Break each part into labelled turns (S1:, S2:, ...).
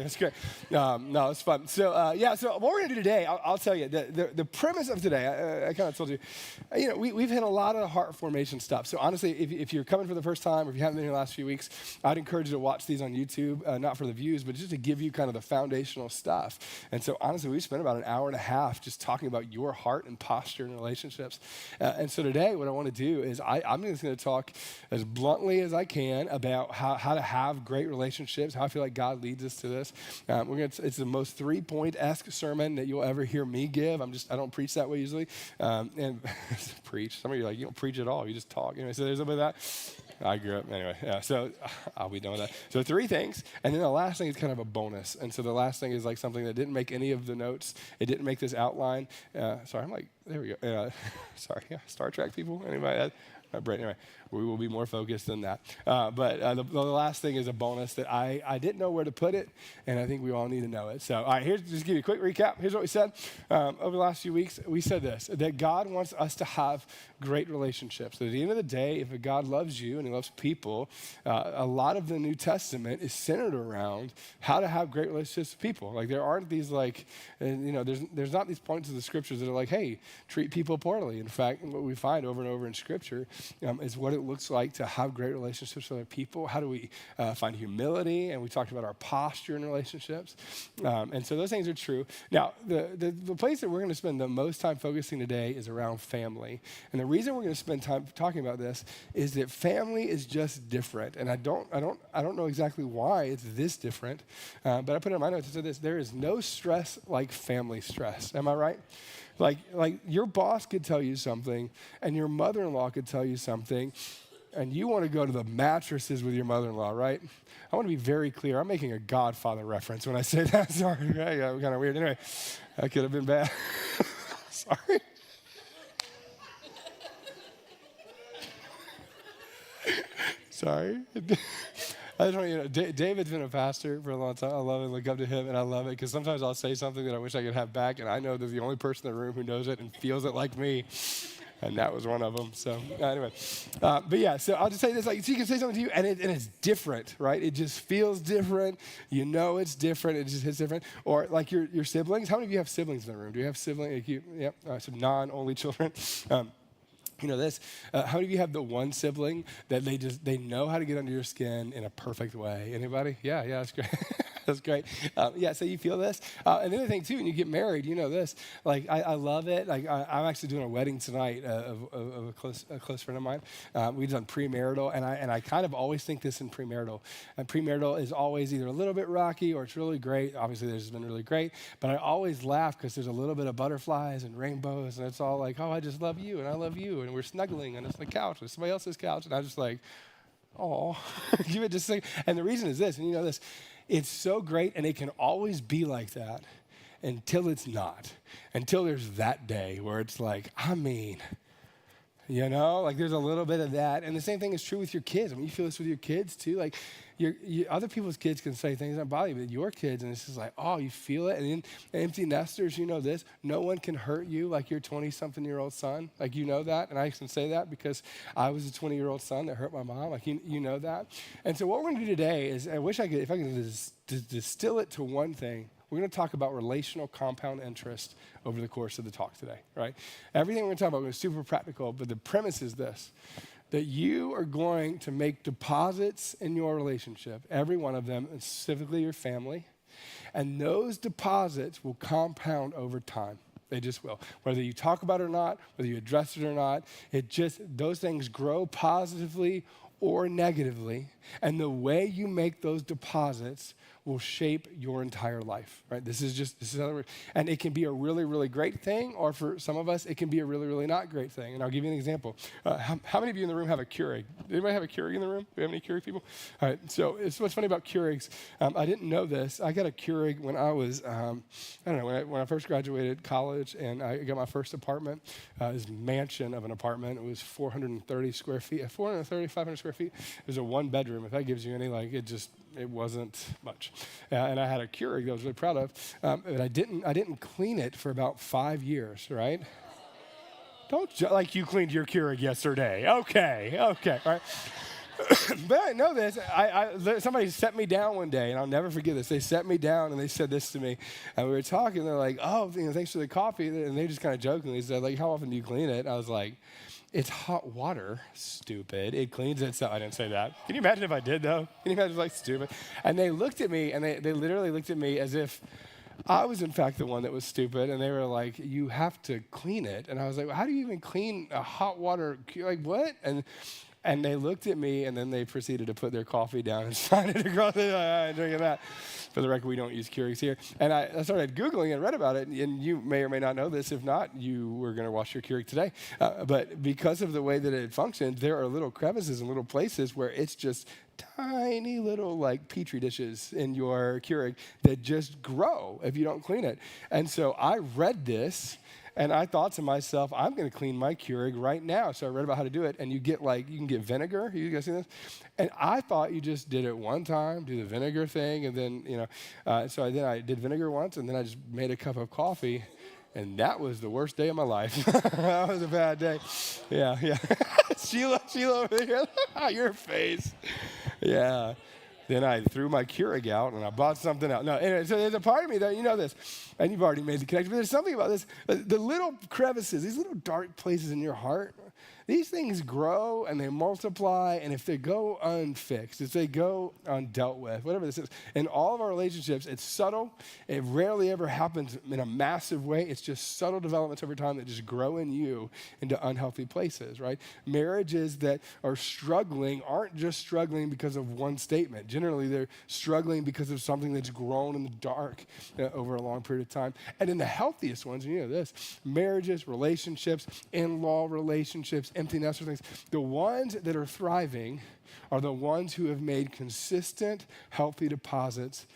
S1: That's great. No, it's fun. So, so what we're going to do today, I'll tell you, the premise of today, I kind of told you, we've hit a lot of heart formation stuff. So honestly, if you're coming for the first time, or if you haven't been here the last few weeks, I'd encourage you to watch these on YouTube, not for the views, but just to give you kind of the foundational stuff. And so honestly, we spent about an hour and a half just talking about your heart and posture and relationships. And so today, what I want to do is I'm just going to talk as bluntly as I can about how to have great relationships, how I feel like God leads us to this. It's the most three-point-esque sermon that you'll ever hear me give. I don't preach that way usually. And preach. Some of you are like, you don't preach at all. You just talk. Anyway, so there's a bit of that. I grew up anyway. Yeah, so I'll be done with that. So three things, and then the last thing is kind of a bonus. And so the last thing is like something that didn't make any of the notes. It didn't make this outline. Sorry, I'm like, there we go. Sorry, Star Trek people. Anybody? Anyway, we will be more focused than that. But the last thing is a bonus that I didn't know where to put it, and I think we all need to know it. So, all right, here's just give you a quick recap. Here's what we said. Over the last few weeks, we said this, that God wants us to have great relationships. So at the end of the day, if God loves you and he loves people, a lot of the New Testament is centered around how to have great relationships with people. Like there aren't these there's not these points of the scriptures that are like, hey, treat people poorly. In fact, what we find over and over in scripture is what it looks like to have great relationships with other people. How do we find humility? And we talked about our posture in relationships. And so those things are true. Now, the place that we're going to spend the most time focusing today is around family. And the reason we're going to spend time talking about this is that family is just different. And I don't know exactly why it's this different, but I put it in my notes and said this: there is no stress like family stress. Am I right? Like your boss could tell you something, and your mother-in-law could tell you something, and you want to go to the mattresses with your mother-in-law, right? I want to be very clear. I'm making a Godfather reference when I say that. Sorry, yeah, kind of weird. Anyway, that could have been bad. Sorry. Sorry. I just want you to know, David's been a pastor for a long time. I love it, look up to him, and I love it because sometimes I'll say something that I wish I could have back, and I know there's the only person in the room who knows it and feels it like me, and that was one of them. So anyway, but yeah, so I'll just say this, like, so you can say something to you, and it's different, right? It just feels different. You know it's different. It just hits different. Or like your siblings. How many of you have siblings in the room? Do you have siblings? Yep, some non-only children. You know this, how many of you have the one sibling that they know how to get under your skin in a perfect way? Anybody? Yeah, that's great. That's great. So you feel this. And the other thing too, when you get married, you know this, like I love it. Like I'm actually doing a wedding tonight of a close friend of mine. We've done premarital, and I kind of always think this in premarital. And premarital is always either a little bit rocky or it's really great. Obviously, this has been really great, but I always laugh because there's a little bit of butterflies and rainbows, and it's all like, oh, I just love you, and I love you, and we're snuggling on the couch, or somebody else's couch, and I'm just like, oh, you would just think. And the reason is this, and you know this. It's so great, and it can always be like that until it's not. Until there's that day where it's like, like there's a little bit of that. And the same thing is true with your kids. I mean, you feel this with your kids too. Like other people's kids can say things that bother you, but your kids, and it's just like, oh, you feel it. And then empty nesters, you know this. No one can hurt you like your 20-something-year-old son. Like, you know that. And I can say that because I was a 20-year-old son that hurt my mom. Like, you know that. And so what we're going to do today is, I wish I could, if I could distill it to one thing, we're going to talk about relational compound interest over the course of the talk today, right? Everything we're going to talk about is super practical, but the premise is this, that you are going to make deposits in your relationship, every one of them, and specifically your family, and those deposits will compound over time. They just will. Whether you talk about it or not, whether you address it or not, those things grow positively or negatively, and the way you make those deposits will shape your entire life, right? This is how it works. And it can be a really, really great thing, or for some of us, it can be a really, really not great thing. And I'll give you an example. How many of you in the room have a Keurig? Anybody have a Keurig in the room? Do we have any Keurig people? All right, so it's what's funny about Keurigs. I didn't know this. I got a Keurig when I was, when I first graduated college, and I got my first apartment, this mansion of an apartment. It was 430 square feet, 500 square feet. It was a one bedroom. If that gives you any, it wasn't much. And I had a Keurig that I was really proud of, but I didn't clean it for about 5 years, right? Don't like you cleaned your Keurig yesterday. Okay, all right. But I know this. Somebody set me down one day, and I'll never forget this. They set me down, and they said this to me. And we were talking. They're like, oh, thanks for the coffee. And they just kind of jokingly said, like, how often do you clean it? And I was like, it's hot water, stupid. It cleans itself. I didn't say that. Can you imagine if I did, though? Can you imagine, like, stupid? And they looked at me, and they literally looked at me as if I was, in fact, the one that was stupid. And they were like, you have to clean it. And I was like, well, how do you even clean a hot water? Like, what? And they looked at me, and then they proceeded to put their coffee down and sign it across it. I'm drinking that. For the record, we don't use Keurigs here. And I started Googling and read about it, and you may or may not know this. If not, you were going to wash your Keurig today. But because of the way that it functions, there are little crevices and little places where it's just tiny little like petri dishes in your Keurig that just grow if you don't clean it. And so I read this, and I thought to myself, I'm going to clean my Keurig right now. So I read about how to do it, and you can get vinegar. You guys see this? And I thought you just did it one time, do the vinegar thing, and then, so then I did vinegar once, and then I just made a cup of coffee, and that was the worst day of my life. That was a bad day. Yeah. Sheila over here, your face. Yeah. Then I threw my Keurig out, and I bought something else. No, anyway, so there's a part of me that, you know this, and you've already made the connection, but there's something about this. The little crevices, these little dark places in your heart, these things grow and they multiply, and if they go unfixed, if they go undealt with, whatever this is, in all of our relationships, it's subtle. It rarely ever happens in a massive way. It's just subtle developments over time that just grow in you into unhealthy places, right? Marriages that are struggling aren't just struggling because of one statement. Generally, they're struggling because of something that's grown in the dark over a long period of time. And in the healthiest ones, you know this, marriages, relationships, in-law relationships, empty nester things, the ones that are thriving are the ones who have made consistent, healthy deposits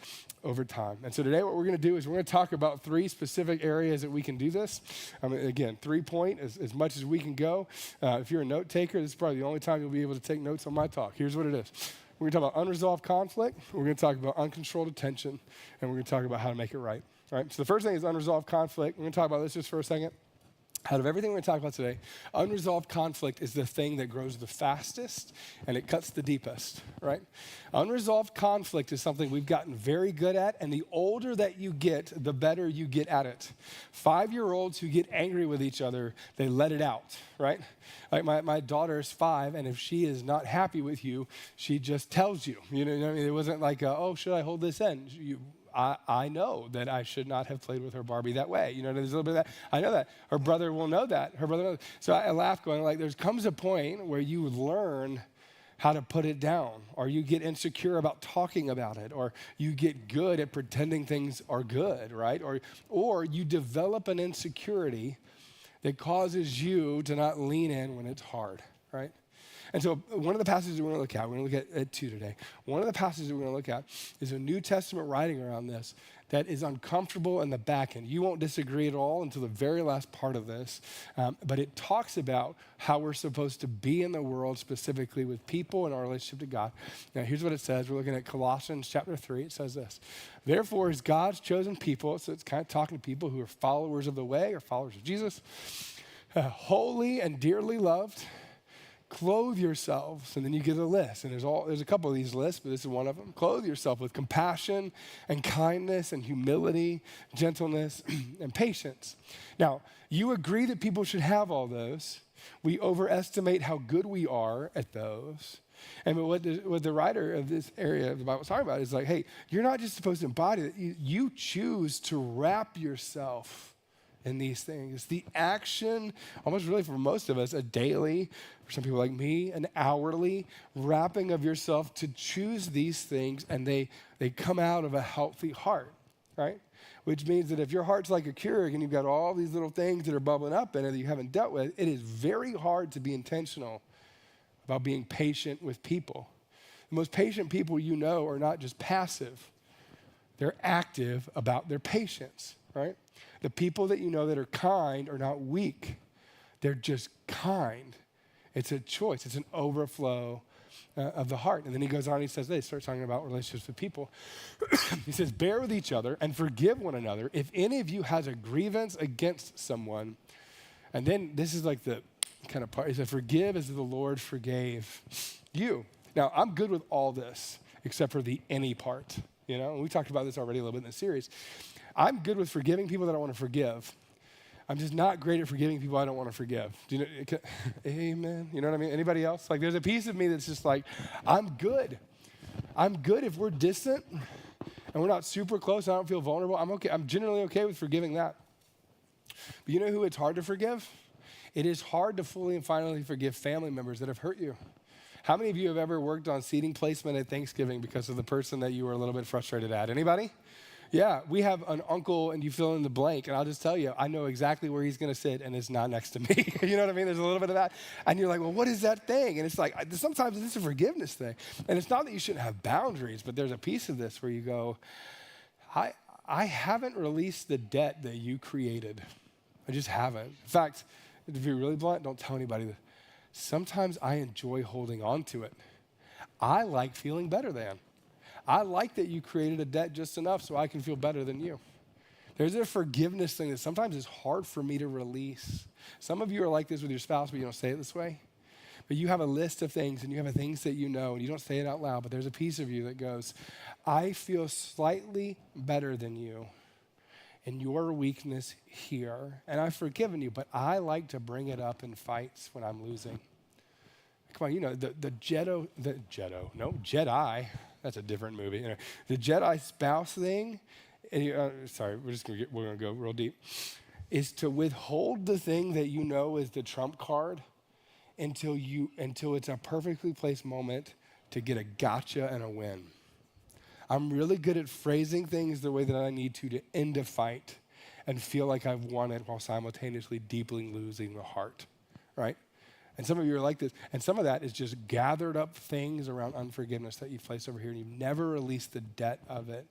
S1: over time. And so today what we're going to do is we're going to talk about 3 specific areas that we can do this. Again, 3-point as much as we can go. If you're a note taker, this is probably the only time you'll be able to take notes on my talk. Here's what it is. We're going to talk about unresolved conflict. We're going to talk about uncontrolled attention. And we're going to talk about how to make it right. All right? So the first thing is unresolved conflict. We're going to talk about this just for a second. Out of everything we're going to talk about today, unresolved conflict is the thing that grows the fastest and it cuts the deepest, right? Unresolved conflict is something we've gotten very good at, and the older that you get, the better you get at it. 5-year-olds who get angry with each other, they let it out, right? Like my daughter's 5, and if she is not happy with you, she just tells you. You know what I mean? It wasn't like, oh, should I hold this in? I know that I should not have played with her Barbie that way. You know, there's a little bit of that. I know that. Her brother will know that. Her brother knows. So I laugh going like, there comes a point where you learn how to put it down, or you get insecure about talking about it, or you get good at pretending things are good, right? Or you develop an insecurity that causes you to not lean in when it's hard, right? And so one of the passages we're going to look at 2 today. One of the passages we're going to look at is a New Testament writing around this that is uncomfortable in the back end. You won't disagree at all until the very last part of this, but it talks about how we're supposed to be in the world, specifically with people and our relationship to God. Now, here's what it says. We're looking at Colossians chapter 3. It says this: therefore, as God's chosen people, so it's kind of talking to people who are followers of the way or followers of Jesus, holy and dearly loved, clothe yourselves, and then you get a list. And there's a couple of these lists, but this is one of them. Clothe yourself with compassion and kindness and humility, gentleness, and patience. Now, you agree that people should have all those. We overestimate how good we are at those. And what the writer of this area of the Bible is talking about is like, hey, you're not just supposed to embody it. You choose to wrap yourself in these things. The action, almost really for most of us, a daily, for some people like me, an hourly wrapping of yourself to choose these things, and they come out of a healthy heart, right? Which means that if your heart's like a Keurig and you've got all these little things that are bubbling up in it that you haven't dealt with, it is very hard to be intentional about being patient with people. The most patient people you know are not just passive. They're active about their patience, right? The people that you know that are kind are not weak. They're just kind. It's a choice. It's an overflow of the heart. And then he goes on and he says this, starts talking about relationships with people. He says, bear with each other and forgive one another if any of you has a grievance against someone. And then this is like the kind of part. He said, forgive as the Lord forgave you. Now, I'm good with all this except for the any part. We talked about this already a little bit in the series. I'm good with forgiving people that I want to forgive. I'm just not great at forgiving people I don't want to forgive. Do you know? Amen. You know what I mean? Anybody else? Like, there's a piece of me that's just like, I'm good. I'm good if we're distant and we're not super close. I don't feel vulnerable. I'm okay. I'm generally okay with forgiving that. But you know who it's hard to forgive? It is hard to fully and finally forgive family members that have hurt you. How many of you have ever worked on seating placement at Thanksgiving because of the person that you were a little bit frustrated at? Anybody? Yeah, we have an uncle and you fill in the blank, and I'll just tell you, I know exactly where he's going to sit and it's not next to me. You know what I mean? There's a little bit of that. And you're like, well, what is that thing? And it's like, sometimes it's a forgiveness thing. And it's not that you shouldn't have boundaries, but there's a piece of this where you go, I haven't released the debt that you created. I just haven't. In fact, to be really blunt, don't tell anybody this. Sometimes I enjoy holding on to it. I like feeling better than. I like that you created a debt just enough so I can feel better than you. There's a forgiveness thing that sometimes is hard for me to release. Some of you are like this with your spouse, but you don't say it this way. But you have a list of things and you have things that you know and you don't say it out loud, but there's a piece of you that goes, I feel slightly better than you in your weakness here, and I've forgiven you, but I like to bring it up in fights when I'm losing. Come on, the Jedi, that's a different movie. The Jedi spouse thing, and sorry, we're gonna go real deep, is to withhold the thing that you know is the trump card until it's a perfectly placed moment to get a gotcha and a win. I'm really good at phrasing things the way that I need to end a fight and feel like I've won it while simultaneously deeply losing the heart, right? And some of you are like this, and some of that is just gathered up things around unforgiveness that you've placed over here, and you've never released the debt of it.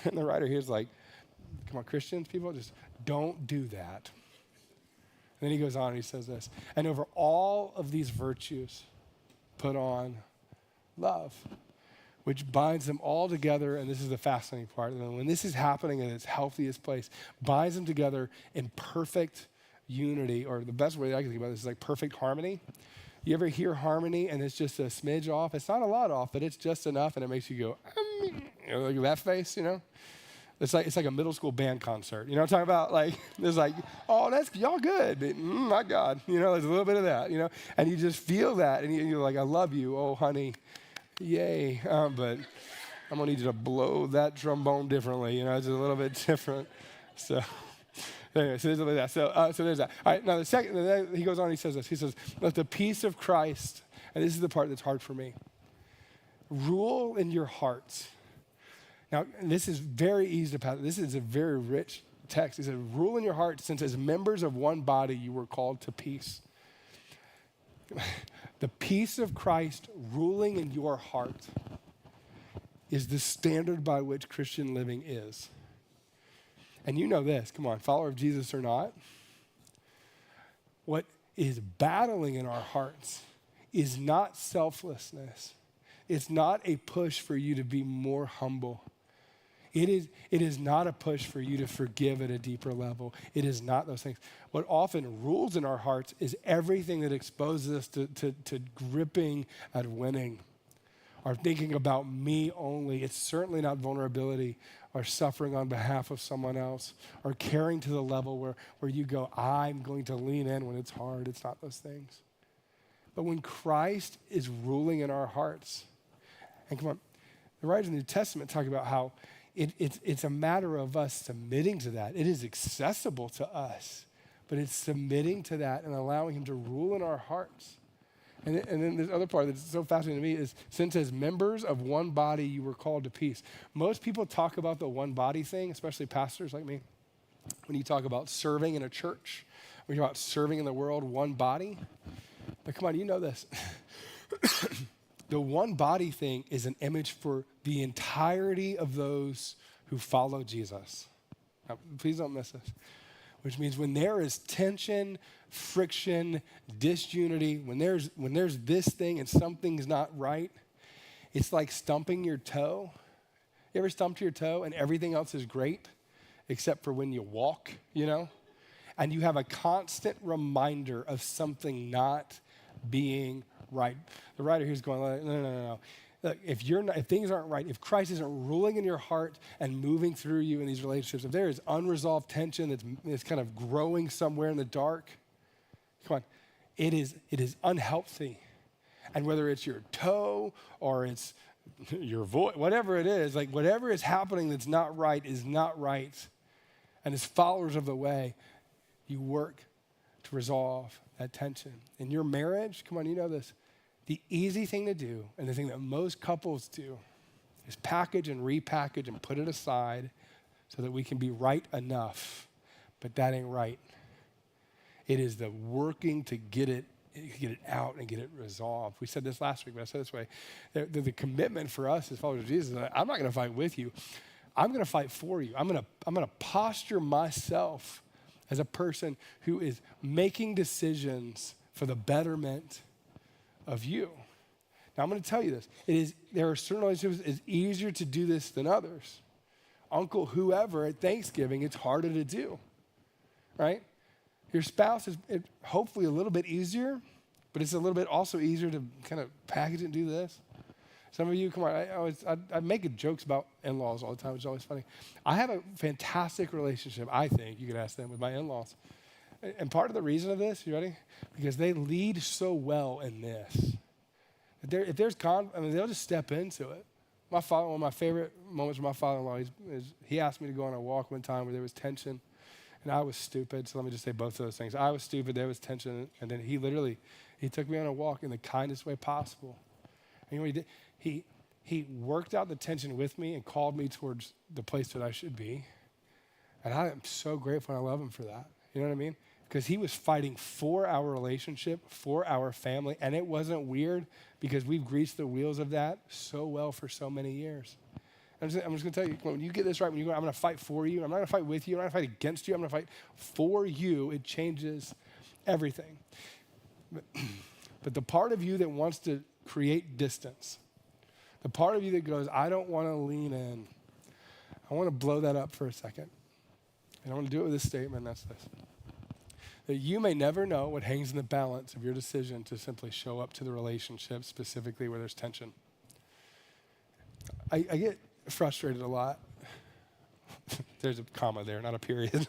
S1: And the writer here is like, come on, Christians, people, just don't do that. And then he goes on and he says this, and over all of these virtues, put on love, which binds them all together, and this is the fascinating part, and when this is happening in its healthiest place, binds them together in perfect unity, or the best way I can think about this is like perfect harmony. You ever hear harmony and it's just a smidge off? It's not a lot off, but it's just enough, and it makes you go, like that face, It's like a middle school band concert. You know what I'm talking about? Like, there's like, oh, that's y'all good. But, my God. There's a little bit of that, And you just feel that, and you're like, I love you. Oh, honey. Yay. But I'm going to need you to blow that trombone differently. It's a little bit different. So anyway, so there's a little bit of that. So there's that. All right, now the second, then he goes on, he says this. He says, let the peace of Christ, and this is the part that's hard for me, rule in your hearts. Now, this is very easy to pass. This is a very rich text. He said, rule in your hearts, since as members of one body you were called to peace. The peace of Christ ruling in your heart is the standard by which Christian living is. And you know this, come on, follower of Jesus or not, what is battling in our hearts is not selflessness. It's not a push for you to be more humble. It is not a push for you to forgive at a deeper level. It is not those things. What often rules in our hearts is everything that exposes us to gripping at winning or thinking about me only. It's certainly not vulnerability or suffering on behalf of someone else or caring to the level where you go, I'm going to lean in when it's hard. It's not those things. But when Christ is ruling in our hearts, and come on, the writers in the New Testament talk about how it's a matter of us submitting to that. It is accessible to us, but it's submitting to that and allowing him to rule in our hearts. And then this other part that's so fascinating to me is, since as members of one body you were called to peace. Most people talk about the one body thing, especially pastors like me, when you talk about serving in a church, when you talk about serving in the world, one body. But come on, you know this. The one body thing is an image for the entirety of those who follow Jesus. Now, please don't miss this. Which means when there is tension, friction, disunity, when there's this thing and something's not right, it's like stumping your toe. You ever stumped your toe and everything else is great except for when you walk, And you have a constant reminder of something not being right. The writer here's going, no. Look, if things aren't right, if Christ isn't ruling in your heart and moving through you in these relationships, if there is unresolved tension that's kind of growing somewhere in the dark, come on, it is unhealthy. And whether it's your toe or it's your voice, whatever it is, like whatever is happening that's not right is not right. And as followers of the way, you work to resolve that tension. In your marriage, come on, you know this. The easy thing to do, and the thing that most couples do, is package and repackage and put it aside so that we can be right enough. But that ain't right. It is the working to get it out and get it resolved. We said this last week, but I said it this way. The commitment for us as followers of Jesus is that I'm not going to fight with you. I'm going to fight for you. I'm going to posture myself as a person who is making decisions for the betterment of you. Now, I'm going to tell you this. There are certain relationships, it's easier to do this than others. Uncle whoever at Thanksgiving, it's harder to do, right? Your spouse is hopefully a little bit easier, but it's a little bit also easier to kind of package it and do this. Some of you, come on, I make jokes about in-laws all the time, which is always funny. I have a fantastic relationship, I think, you could ask them, with my in-laws. And part of the reason of this, you ready? Because they lead so well in this. If there's they'll just step into it. One of my favorite moments with my father-in-law is he asked me to go on a walk one time where there was tension, and I was stupid. So let me just say both of those things. I was stupid, there was tension, and then he took me on a walk in the kindest way possible. And you know what he did? He worked out the tension with me and called me towards the place that I should be. And I am so grateful and I love him for that. You know what I mean? Because he was fighting for our relationship, for our family, and it wasn't weird because we've greased the wheels of that so well for so many years. I'm just going to tell you, when you get this right, I'm going to fight for you. I'm not going to fight with you. I'm not going to fight against you. I'm going to fight for you. It changes everything. But the part of you that wants to create distance, the part of you that goes, I don't want to lean in, I want to blow that up for a second. And I want to do it with this statement, that's this. That you may never know what hangs in the balance of your decision to simply show up to the relationship, specifically where there's tension. I get frustrated a lot. There's a comma there, not a period.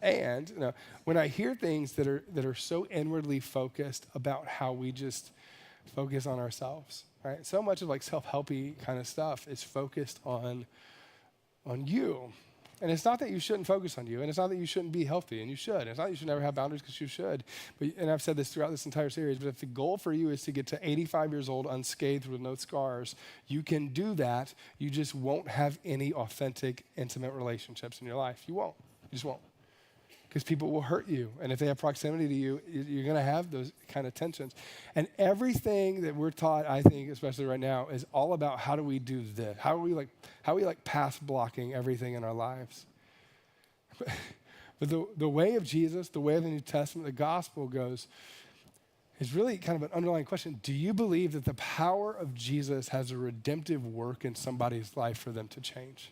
S1: And when I hear things that are so inwardly focused about how we just focus on ourselves, right? So much of like self-helpy kind of stuff is focused on you. And it's not that you shouldn't focus on you, and it's not that you shouldn't be healthy, and you should. It's not that you should never have boundaries, because you should. And I've said this throughout this entire series, but if the goal for you is to get to 85 years old unscathed with no scars, you can do that. You just won't have any authentic, intimate relationships in your life. You won't. You just won't. Because people will hurt you. And if they have proximity to you, you're going to have those kind of tensions. And everything that we're taught, I think, especially right now, is all about how do we do this? How are we pass blocking everything in our lives? But the way of Jesus, the way of the New Testament, the gospel goes, is really kind of an underlying question. Do you believe that the power of Jesus has a redemptive work in somebody's life for them to change?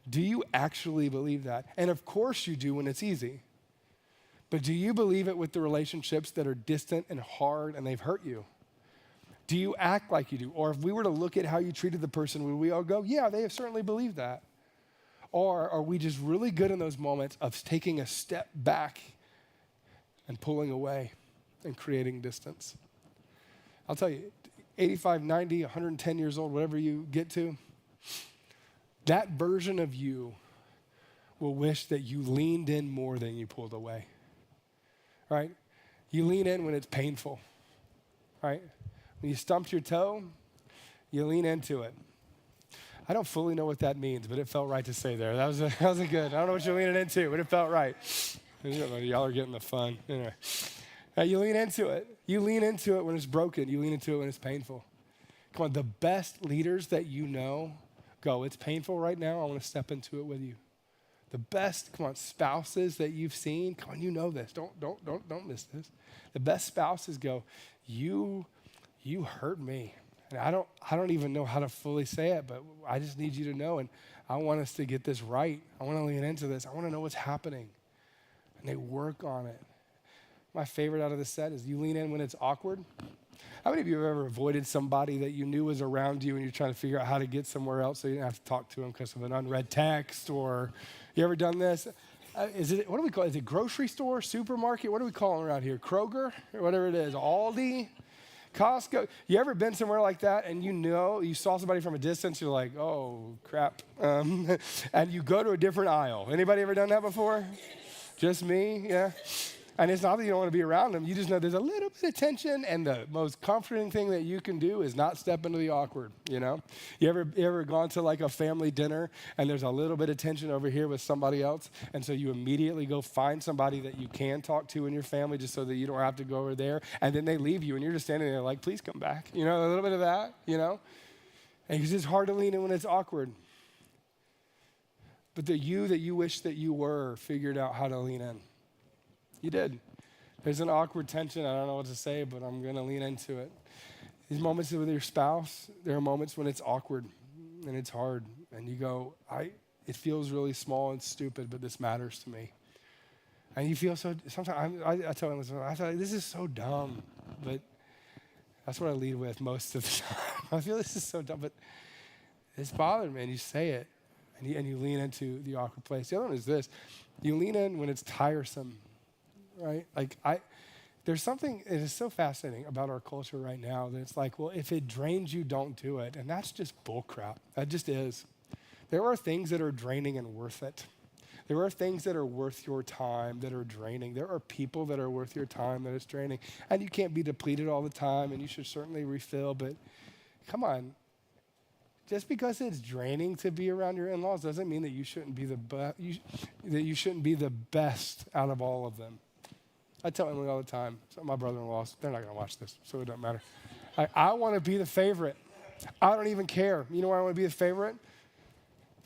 S1: Do you actually believe that? And of course you do when it's easy. But do you believe it with the relationships that are distant and hard and they've hurt you? Do you act like you do? Or if we were to look at how you treated the person, would we all go, yeah, they have certainly believed that? Or are we just really good in those moments of taking a step back and pulling away and creating distance? I'll tell you, 85, 90, 110 years old, whatever you get to, that version of you will wish that you leaned in more than you pulled away, right? You lean in when it's painful, right? When you stumped your toe, you lean into it. I don't fully know what that means, but it felt right to say there. That was a good. I don't know what you're leaning into, but it felt right. Y'all are getting the fun. Anyway. You lean into it. You lean into it when it's broken. You lean into it when it's painful. Come on, the best leaders that you know go, it's painful right now, I want to step into it with you. The best, come on, spouses that you've seen, come on, you know this. Don't miss this. The best spouses go, you hurt me. And I don't even know how to fully say it, but I just need you to know, and I want us to get this right. I want to lean into this. I want to know what's happening. And they work on it. my favorite out of the set is you lean in when it's awkward. How many of you have ever avoided somebody that you knew was around you and you're trying to figure out how to get somewhere else so you didn't have to talk to them because of an unread text? Or you ever done this? What do we call it? Is it grocery store, supermarket? What do we call them around here? Kroger or whatever it is, Aldi, Costco. You ever been somewhere like that and you saw somebody from a distance, you're like, oh, crap. And you go to a different aisle. Anybody ever done that before? Just me? Yeah. And it's not that you don't want to be around them. You just know there's a little bit of tension, and the most comforting thing that you can do is not step into the awkward, you know? You ever gone to like a family dinner, and there's a little bit of tension over here with somebody else, and so you immediately go find somebody that you can talk to in your family just so that you don't have to go over there, and then they leave you, and you're just standing there like, please come back. You know, a little bit of that, you know? And because it's hard to lean in when it's awkward. But the you that you wish that you were figured out how to lean in. You did. There's an awkward tension. I don't know what to say, but I'm going to lean into it. These moments with your spouse, there are moments when it's awkward and it's hard. And you go, it feels really small and stupid, but this matters to me. And you feel so, sometimes I tell them, I feel like this is so dumb, but that's what I lead with most of the time. I feel this is so dumb, but it's bothered me, and you say it, and you lean into the awkward place. The other one is this. You lean in when it's tiresome. Right? There's something, it is so fascinating about our culture right now that it's like, well, if it drains you, don't do it. And that's just bullcrap. That just is. There are things that are draining and worth it. There are things that are worth your time that are draining. There are people that are worth your time that is draining. And you can't be depleted all the time, and you should certainly refill, but come on. Just because it's draining to be around your in-laws doesn't mean that you shouldn't be the best out of all of them. I tell Emily all the time, my brother-in-laws, they're not going to watch this, so it doesn't matter. I want to be the favorite. I don't even care. You know why I want to be the favorite?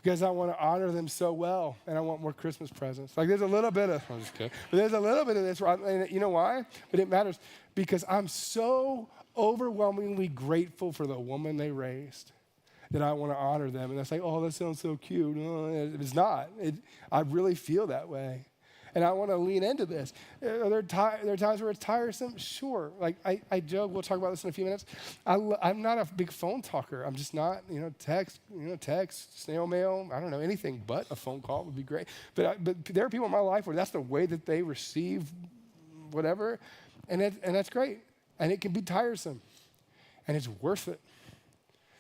S1: Because I want to honor them so well, and I want more Christmas presents. Like there's a little bit of, I'm just kidding, but there's a little bit of this, and you know why? But it matters because I'm so overwhelmingly grateful for the woman they raised that I want to honor them. And that's like, oh, that sounds so cute. No, it's not. I really feel that way. And I want to lean into this. Are there times where it's tiresome? Sure. Like I joke, we'll talk about this in a few minutes. I'm not a big phone talker. I'm just not, text, snail mail, I don't know, anything but a phone call would be great. But there are people in my life where that's the way that they receive whatever. And that's great. And it can be tiresome. And it's worth it.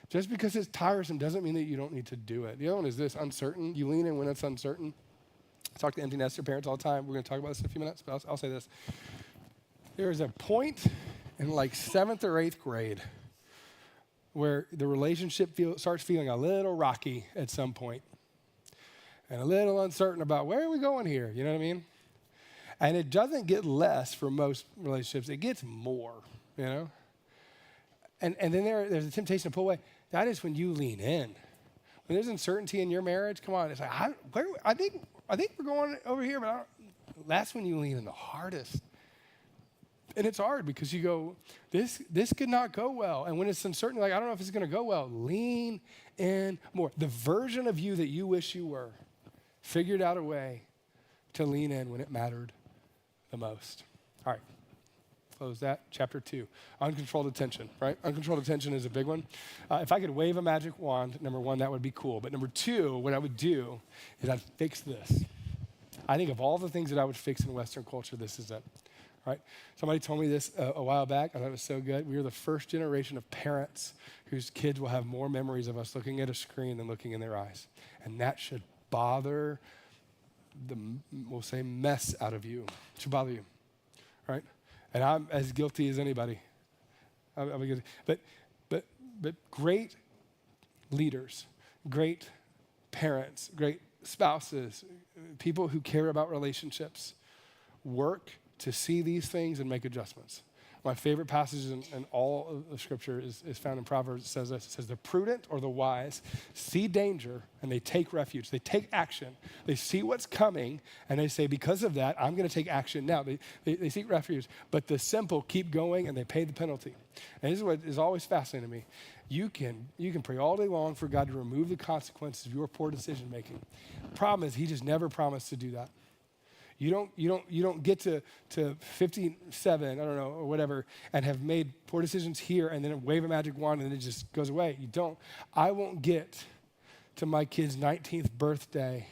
S1: Just because it's tiresome doesn't mean that you don't need to do it. The other one is this, uncertain. You lean in when it's uncertain. I talk to empty nester parents all the time. We're going to talk about this in a few minutes, but I'll say this. There is a point in like 7th or 8th grade where the relationship starts feeling a little rocky at some point and a little uncertain about where are we going here, you know what I mean? And it doesn't get less for most relationships. It gets more, you know? And then there's a temptation to pull away. That is when you lean in. When there's uncertainty in your marriage, come on, it's like, I think we're going over here, but that's when you lean in the hardest. And it's hard because you go, this could not go well. And when it's uncertain, like, I don't know if it's going to go well, lean in more. The version of you that you wish you were figured out a way to lean in when it mattered the most. All right. Close that. Chapter 2, uncontrolled attention, right? Uncontrolled attention is a big one. If I could wave a magic wand, number one, that would be cool. But number two, what I would do is I'd fix this. I think of all the things that I would fix in Western culture, this is it, right? Somebody told me this a while back. I thought it was so good. We are the first generation of parents whose kids will have more memories of us looking at a screen than looking in their eyes. And that should bother we'll say, mess out of you. It should bother you, right? And I'm as guilty as anybody. I'm guilty. But great leaders, great parents, great spouses, people who care about relationships, work to see these things and make adjustments. My favorite passage in all of Scripture is found in Proverbs. It says this. It says, the prudent or the wise see danger and they take refuge. They take action. They see what's coming and they say, because of that, I'm going to take action now. They seek refuge. But the simple keep going and they pay the penalty. And this is what is always fascinating to me. You can pray all day long for God to remove the consequences of your poor decision making. The problem is he just never promised to do that. You don't get to 57, I don't know, or whatever, and have made poor decisions here and then wave a magic wand and then it just goes away. You don't. I won't get to my kid's 19th birthday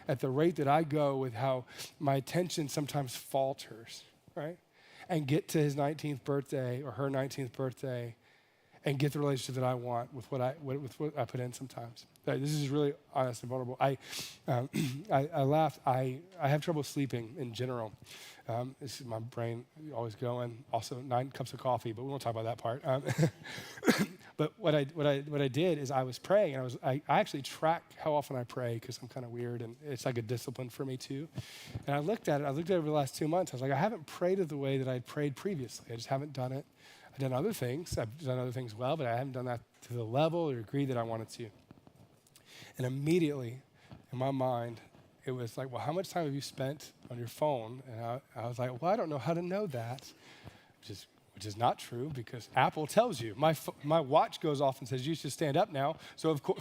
S1: at the rate that I go with how my attention sometimes falters, right? And get to his 19th birthday or her 19th birthday and get the relationship that I want with what I put in sometimes. This is really honest and vulnerable. I laughed. I have trouble sleeping in general. This is my brain always going. Also, 9 cups of coffee, but we won't talk about that part. But what I did is I was praying, and I actually track how often I pray because I'm kind of weird, and it's like a discipline for me too. And I looked at it over the last 2 months. I was like, I haven't prayed it the way that I'd prayed previously. I just haven't done it. I've done other things. I've done other things well, but I haven't done that to the level or degree that I wanted to. And immediately, in my mind, it was like, well, how much time have you spent on your phone? And I was like, well, I don't know how to know that, which is not true because Apple tells you. My watch goes off and says, you should stand up now. So, of course,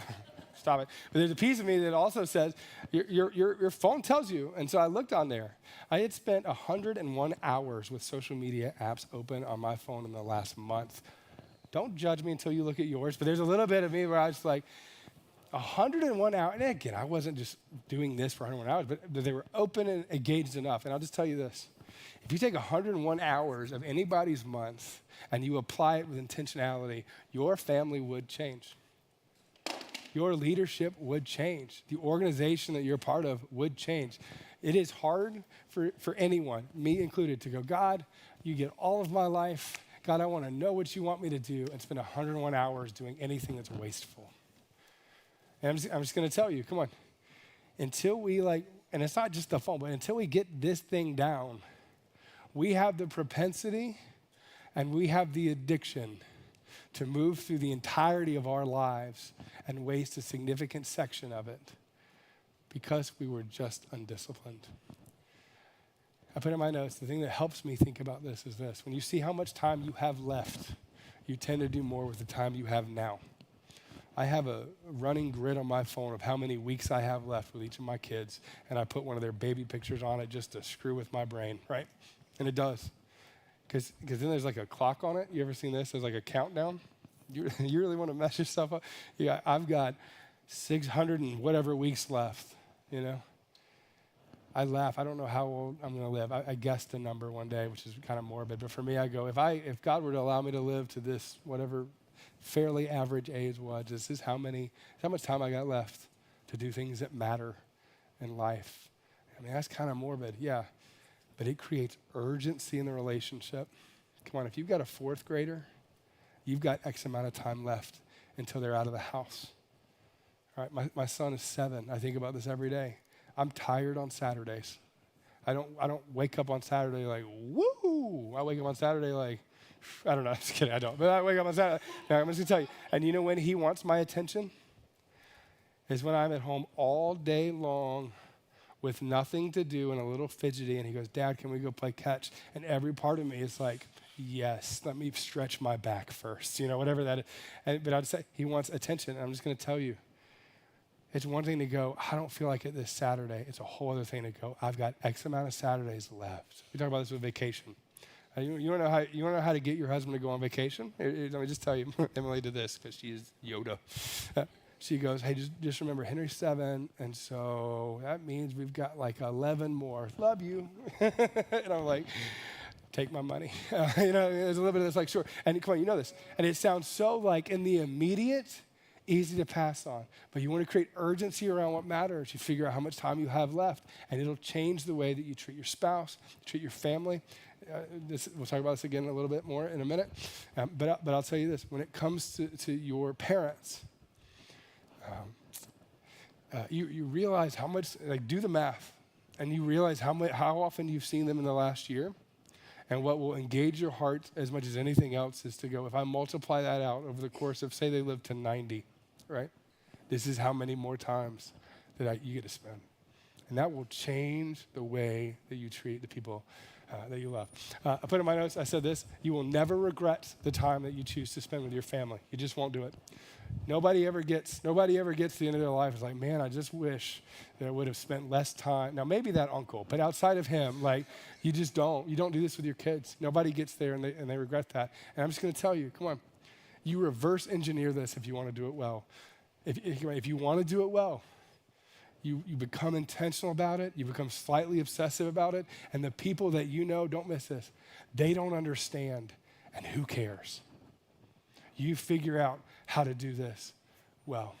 S1: stop it. But there's a piece of me that also says, your phone tells you. And so I looked on there. I had spent 101 hours with social media apps open on my phone in the last month. Don't judge me until you look at yours, but there's a little bit of me where I was like, 101 hours. And again, I wasn't just doing this for 101 hours, but they were open and engaged enough. And I'll just tell you this. If you take 101 hours of anybody's month and you apply it with intentionality, your family would change. Your leadership would change. The organization that you're part of would change. It is hard for anyone, me included, to go, God, you get all of my life. God, I want to know what you want me to do and spend 101 hours doing anything that's wasteful. And I'm just going to tell you, come on. Until we and it's not just the phone, but until we get this thing down, we have the propensity and we have the addiction to move through the entirety of our lives and waste a significant section of it because we were just undisciplined. I put in my notes, the thing that helps me think about this is this. When you see how much time you have left, you tend to do more with the time you have now. I have a running grid on my phone of how many weeks I have left with each of my kids, and I put one of their baby pictures on it just to screw with my brain, right? And it does. Because then there's like a clock on it. You ever seen this? There's like a countdown. You really want to mess yourself up? Yeah, I've got 600 and whatever weeks left, you know? I laugh. I don't know how old I'm going to live. I guessed a number one day, which is kind of morbid. But for me, I go, if God were to allow me to live to this whatever fairly average age was, this is how much time I got left to do things that matter in life. I mean, that's kind of morbid, yeah. But it creates urgency in the relationship. Come on, if you've got a 4th grader, you've got X amount of time left until they're out of the house. All right, my son is 7. I think about this every day. I'm tired on Saturdays. I don't wake up on Saturday like, woo! I wake up on Saturday like, I don't know, I'm just kidding, I don't. But I wake up on Saturday. Now, I'm just going to tell you. And you know when he wants my attention? Is when I'm at home all day long with nothing to do and a little fidgety. And he goes, Dad, can we go play catch? And every part of me is like, yes, let me stretch my back first. You know, whatever that is. But I'd say he wants attention. And I'm just going to tell you. It's one thing to go, I don't feel like it this Saturday. It's a whole other thing to go, I've got X amount of Saturdays left. We talk about this with vacation. You want to know how to get your husband to go on vacation? Let me just tell you, Emily did this because she is Yoda. She goes, hey, just remember, Henry's 7, and so that means we've got like 11 more. Love you. And I'm like, take my money. There's a little bit of this like, sure. And come on, you know this. And it sounds so like in the immediate, easy to pass on. But you want to create urgency around what matters. You figure out how much time you have left, and it'll change the way that you treat your spouse, treat your family. We'll talk about this again a little bit more in a minute. But I'll tell you this. When it comes to your parents, you realize how much, do the math, and you realize how often you've seen them in the last year. And what will engage your heart as much as anything else is to go, if I multiply that out over the course of, say they live to 90, right? This is how many more times that you get to spend. And that will change the way that you treat the people that you love. I put in my notes, I said this: you will never regret the time that you choose to spend with your family. You just won't do it. Nobody ever gets to the end of their life. It's like, man, I just wish that I would have spent less time. Now, maybe that uncle, but outside of him, like, you don't do this with your kids. Nobody gets there and they regret that. And I'm just going to tell you, come on, you reverse engineer this if you want to do it well. If you want to do it well, you become intentional about it. You become slightly obsessive about it. And the people that you know, don't miss this, they don't understand. And who cares? You figure out how to do this well.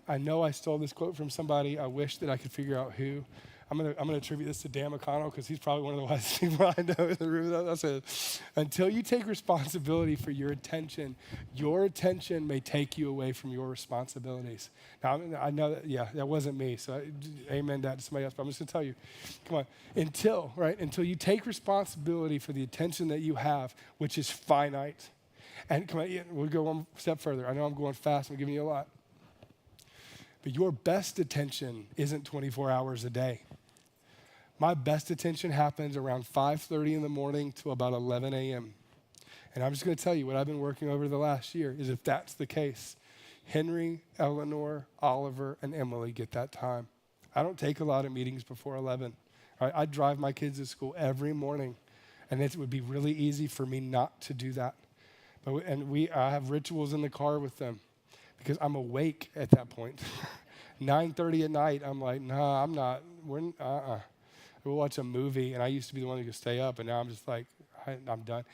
S1: I know I stole this quote from somebody. I wish that I could figure out who. I'm gonna attribute this to Dan McConnell because he's probably one of the wisest people I know in the room. I said, until you take responsibility for your attention may take you away from your responsibilities. Now, I know that wasn't me, so amen that to somebody else, but I'm just gonna tell you, come on, until you take responsibility for the attention that you have, which is finite. And come on, we'll go one step further. I know I'm going fast. I'm giving you a lot. But your best attention isn't 24 hours a day. My best attention happens around 5:30 in the morning to about 11 a.m. And I'm just going to tell you what I've been working over the last year is if that's the case, Henry, Eleanor, Oliver, and Emily get that time. I don't take a lot of meetings before 11. Right? I drive my kids to school every morning. And it would be really easy for me not to do that. I have rituals in the car with them because I'm awake at that point. 9:30 at night, I'm like, nah, I'm not. We'll watch a movie, and I used to be the one who could stay up, and now I'm just like, I'm done.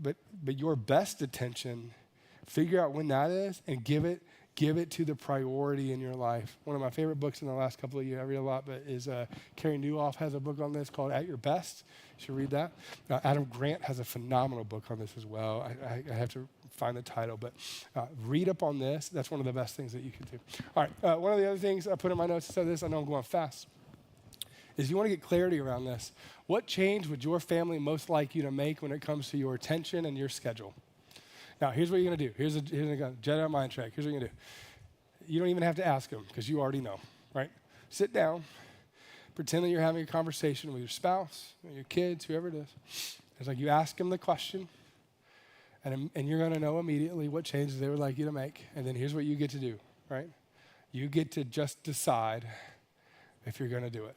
S1: But your best attention, figure out when that is, and give it to the priority in your life. One of my favorite books in the last couple of years, I read a lot, but is Carey Nieuwhof has a book on this called At Your Best. You should read that. Adam Grant has a phenomenal book on this as well. I have to find the title, but read up on this. That's one of the best things that you can do. All right, one of the other things I put in my notes to say this, I know I'm going fast, is you want to get clarity around this. What change would your family most like you to make when it comes to your attention and your schedule? Now, here's what you're going to do. Here's a Jedi mind track. Here's what you're going to do. You don't even have to ask them because you already know, right? Sit down. Pretend that you're having a conversation with your spouse, or your kids, whoever it is. It's like you ask them the question, and you're going to know immediately what changes they would like you to make. And then here's what you get to do, right? You get to just decide if you're going to do it.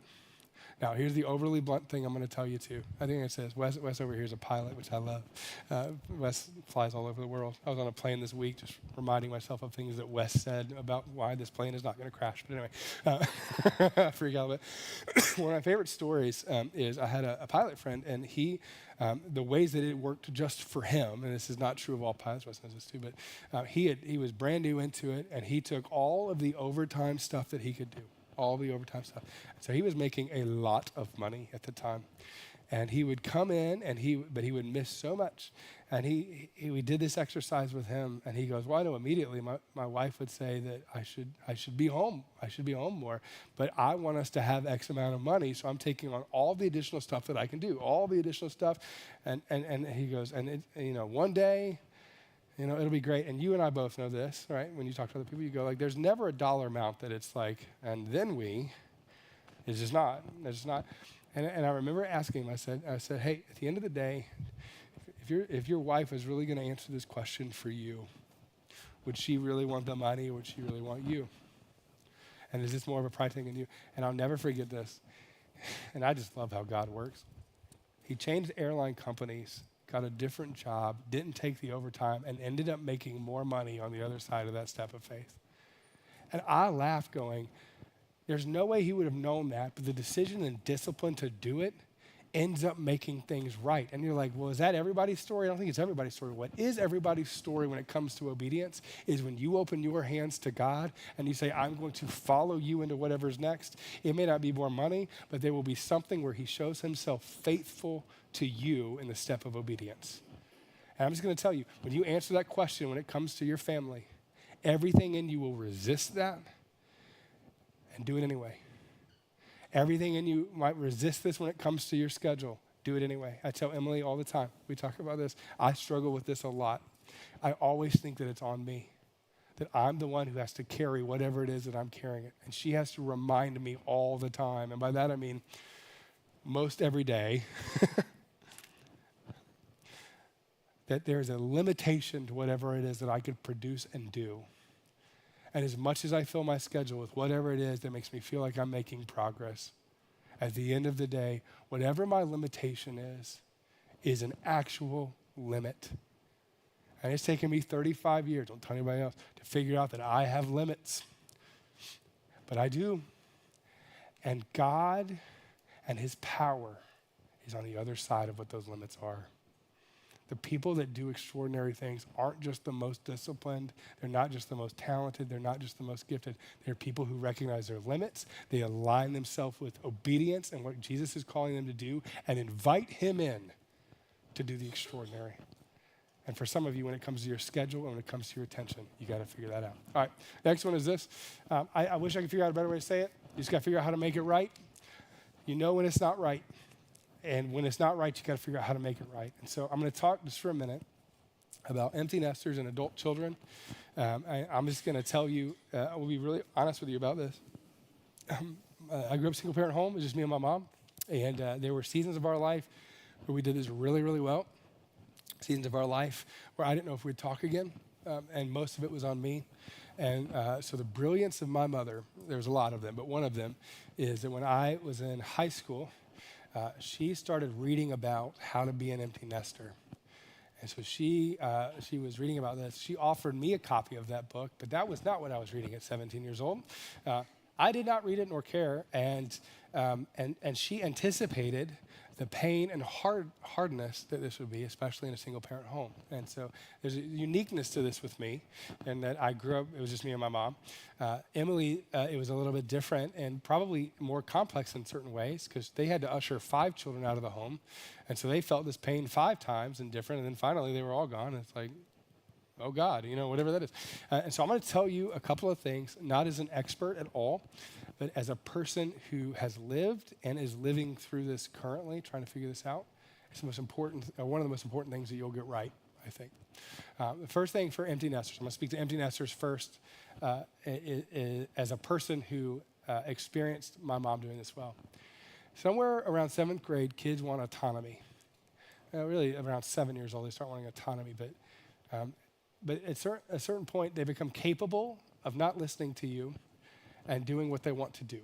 S1: Now, here's the overly blunt thing I'm going to tell you too. I think it says, Wes over here is a pilot, which I love. Wes flies all over the world. I was on a plane this week just reminding myself of things that Wes said about why this plane is not going to crash. But anyway, I freak out a bit. One of my favorite stories is I had a pilot friend, and he, the ways that it worked just for him, and this is not true of all pilots, Wes knows this too, but he was brand new into it, and he took all of the overtime stuff that he could do. All the overtime stuff. So he was making a lot of money at the time. And he would come in, but he would miss so much. And we did this exercise with him, and he goes, well, I know immediately my wife would say that I should be home. I should be home more. But I want us to have X amount of money, so I'm taking on all the additional stuff that I can do, all the additional stuff. And he goes, and one day, it'll be great. And you and I both know this, right? When you talk to other people, you go like, there's never a dollar amount that it's like, and then it's just not. It's just not. And I remember asking him, I said, hey, at the end of the day, if your wife is really going to answer this question for you, would she really want the money or would she really want you? And is this more of a pride thing in you? And I'll never forget this. And I just love how God works. He changed airline companies, got a different job, didn't take the overtime, and ended up making more money on the other side of that step of faith. And I laughed going, there's no way he would have known that, but the decision and discipline to do it ends up making things right. And you're like, well, is that everybody's story? I don't think it's everybody's story. What is everybody's story when it comes to obedience is when you open your hands to God and you say, I'm going to follow you into whatever's next. It may not be more money, but there will be something where he shows himself faithful to you in the step of obedience. And I'm just going to tell you, when you answer that question when it comes to your family, everything in you will resist that and do it anyway. Everything in you might resist this when it comes to your schedule. Do it anyway. I tell Emily all the time. We talk about this. I struggle with this a lot. I always think that it's on me, that I'm the one who has to carry whatever it is that I'm carrying it. And she has to remind me all the time. And by that I mean, most every day that there's a limitation to whatever it is that I could produce and do. And as much as I fill my schedule with whatever it is that makes me feel like I'm making progress, at the end of the day, whatever my limitation is an actual limit. And it's taken me 35 years, don't tell anybody else, to figure out that I have limits. But I do. And God and his power is on the other side of what those limits are. The people that do extraordinary things aren't just the most disciplined. They're not just the most talented. They're not just the most gifted. They're people who recognize their limits. They align themselves with obedience and what Jesus is calling them to do and invite him in to do the extraordinary. And for some of you, when it comes to your schedule and when it comes to your attention, you got to figure that out. All right, next one is this. I wish I could figure out a better way to say it. You just got to figure out how to make it right. You know when it's not right. And when it's not right, you got to figure out how to make it right. And so I'm going to talk just for a minute about empty nesters and adult children. I'm just going to tell you, I will be really honest with you about this. I grew up single parent home. It was just me and my mom. And there were seasons of our life where we did this really, really well. Seasons of our life where I didn't know if we'd talk again, and most of it was on me. And so the brilliance of my mother, there's a lot of them, but one of them is that when I was in high school, she started reading about how to be an empty nester. And so she was reading about this. She offered me a copy of that book, but that was not what I was reading at 17 years old. I did not read it nor care, and she anticipated the pain and hardness that this would be, especially in a single-parent home. And so there's a uniqueness to this with me, in that I grew up, it was just me and my mom. Emily, it was a little bit different and probably more complex in certain ways, because they had to usher 5 children out of the home. And so they felt this pain 5 times and different, and then finally they were all gone. And it's like, oh God, whatever that is. And so I'm going to tell you a couple of things, not as an expert at all, but as a person who has lived and is living through this currently, trying to figure this out. It's the most important, one of the most important things that you'll get right, I think. The first thing for empty nesters, I'm going to speak to empty nesters first, as a person who experienced my mom doing this well. Somewhere around 7th grade, kids want autonomy. Really around 7 years old, they start wanting autonomy, but at a certain point, they become capable of not listening to you and doing what they want to do.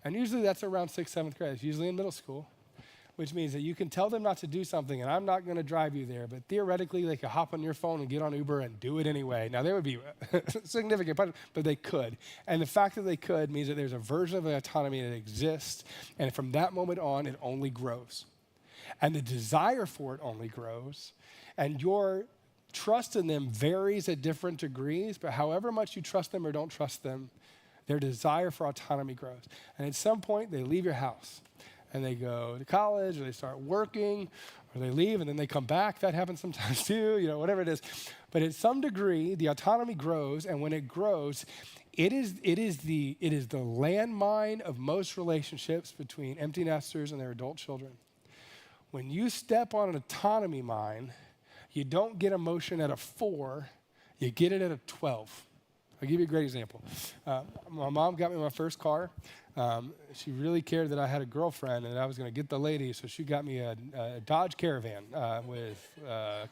S1: And usually that's around 6th, 7th grade. It's usually in middle school, which means that you can tell them not to do something, and I'm not going to drive you there, but theoretically they could hop on your phone and get on Uber and do it anyway. Now, there would be significant punishment, but they could. And the fact that they could means that there's a version of the autonomy that exists, and from that moment on, it only grows. And the desire for it only grows, and your trust in them varies at different degrees, but however much you trust them or don't trust them, their desire for autonomy grows. And at some point, they leave your house and they go to college or they start working or they leave and then they come back. That happens sometimes too, whatever it is. But at some degree, the autonomy grows, and when it grows, it is the landmine of most relationships between empty nesters and their adult children. When you step on an autonomy mine, you don't get emotion at a 4, you get it at a 12. I'll give you a great example. My mom got me my first car. She really cared that I had a girlfriend and that I was going to get the lady, so she got me a Dodge Caravan with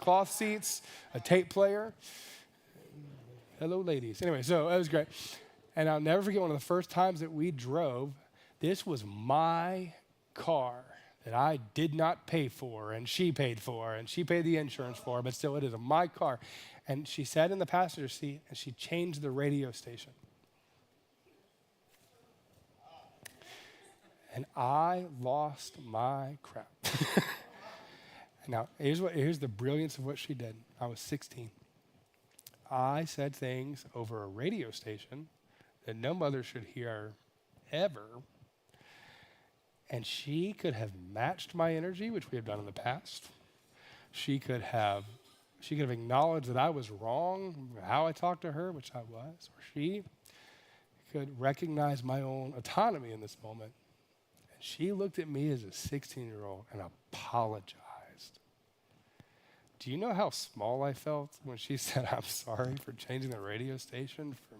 S1: cloth seats, a tape player. Hello, ladies. Anyway, so that was great. And I'll never forget one of the first times that we drove. This was my car that I did not pay for, and she paid for, and she paid the insurance for, but still it is my car. And she sat in the passenger seat, and she changed the radio station. And I lost my crap. Now, here's the brilliance of what she did. I was 16. I said things over a radio station that no mother should hear ever. And she could have matched my energy, which we have done in the past. She could have acknowledged that I was wrong, how I talked to her, which I was, or she could recognize my own autonomy in this moment. And she looked at me as a 16-year-old and apologized. Do you know how small I felt when she said, I'm sorry for changing the radio station from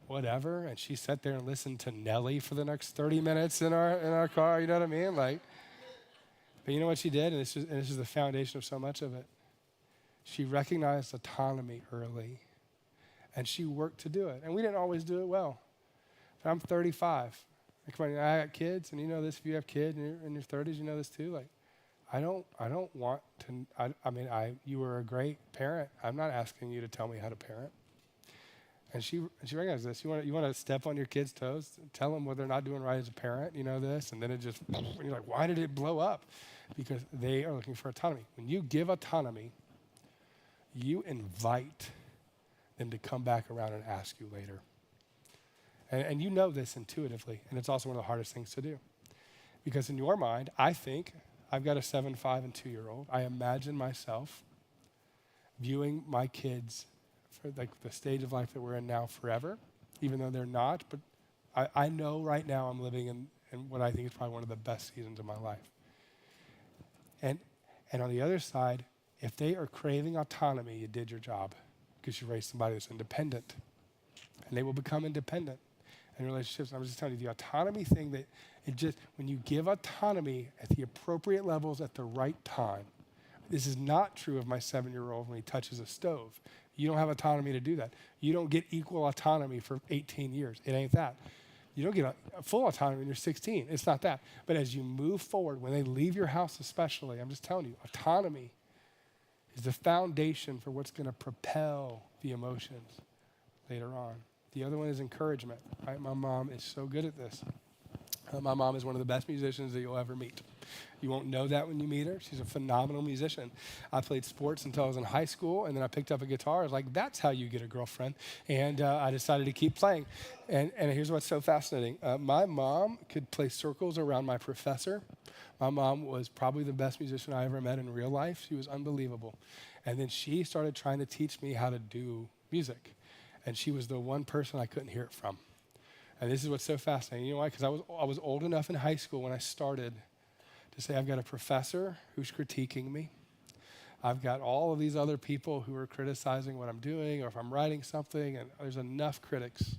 S1: whatever. And she sat there and listened to Nelly for the next 30 minutes in our car, you know what I mean? Like, but you know what she did? And this is the foundation of so much of it. She recognized autonomy early, and she worked to do it. And we didn't always do it well. But I'm 35. Like, come on, I got kids, and you know this, if you have kids in your 30s, you know this too. Like, I don't want to, you were a great parent. I'm not asking you to tell me how to parent. And she recognized this. You want to step on your kids' toes, tell them what they're not doing right as a parent, you know this, and then it just, and you're like, why did it blow up? Because they are looking for autonomy. When you give autonomy, you invite them to come back around and ask you later. And you know this intuitively, and it's also one of the hardest things to do. Because in your mind, I think, I've got a 7, 5, and 2-year-old. I imagine myself viewing my kids for like the stage of life that we're in now forever, even though they're not. But I know right now I'm living in what I think is probably one of the best seasons of my life. And on the other side, if they are craving autonomy, you did your job because you raised somebody that's independent. And they will become independent in relationships. I'm just telling you, the autonomy thing that when you give autonomy at the appropriate levels at the right time. This is not true of my 7-year-old when he touches a stove. You don't have autonomy to do that. You don't get equal autonomy for 18 years. It ain't that. You don't get a full autonomy when you're 16. It's not that. But as you move forward, when they leave your house especially, I'm just telling you, autonomy is the foundation for what's going to propel the emotions later on. The other one is encouragement, right? My mom is so good at this. My mom is one of the best musicians that you'll ever meet. You won't know that when you meet her. She's a phenomenal musician. I played sports until I was in high school, and then I picked up a guitar. I was like, that's how you get a girlfriend. And I decided to keep playing. And here's what's so fascinating. My mom could play circles around my professor. My mom was probably the best musician I ever met in real life. She was unbelievable. And then she started trying to teach me how to do music. And she was the one person I couldn't hear it from. And this is what's so fascinating. You know why? Because I was old enough in high school when I started to say, I've got a professor who's critiquing me. I've got all of these other people who are criticizing what I'm doing or if I'm writing something, and there's enough critics.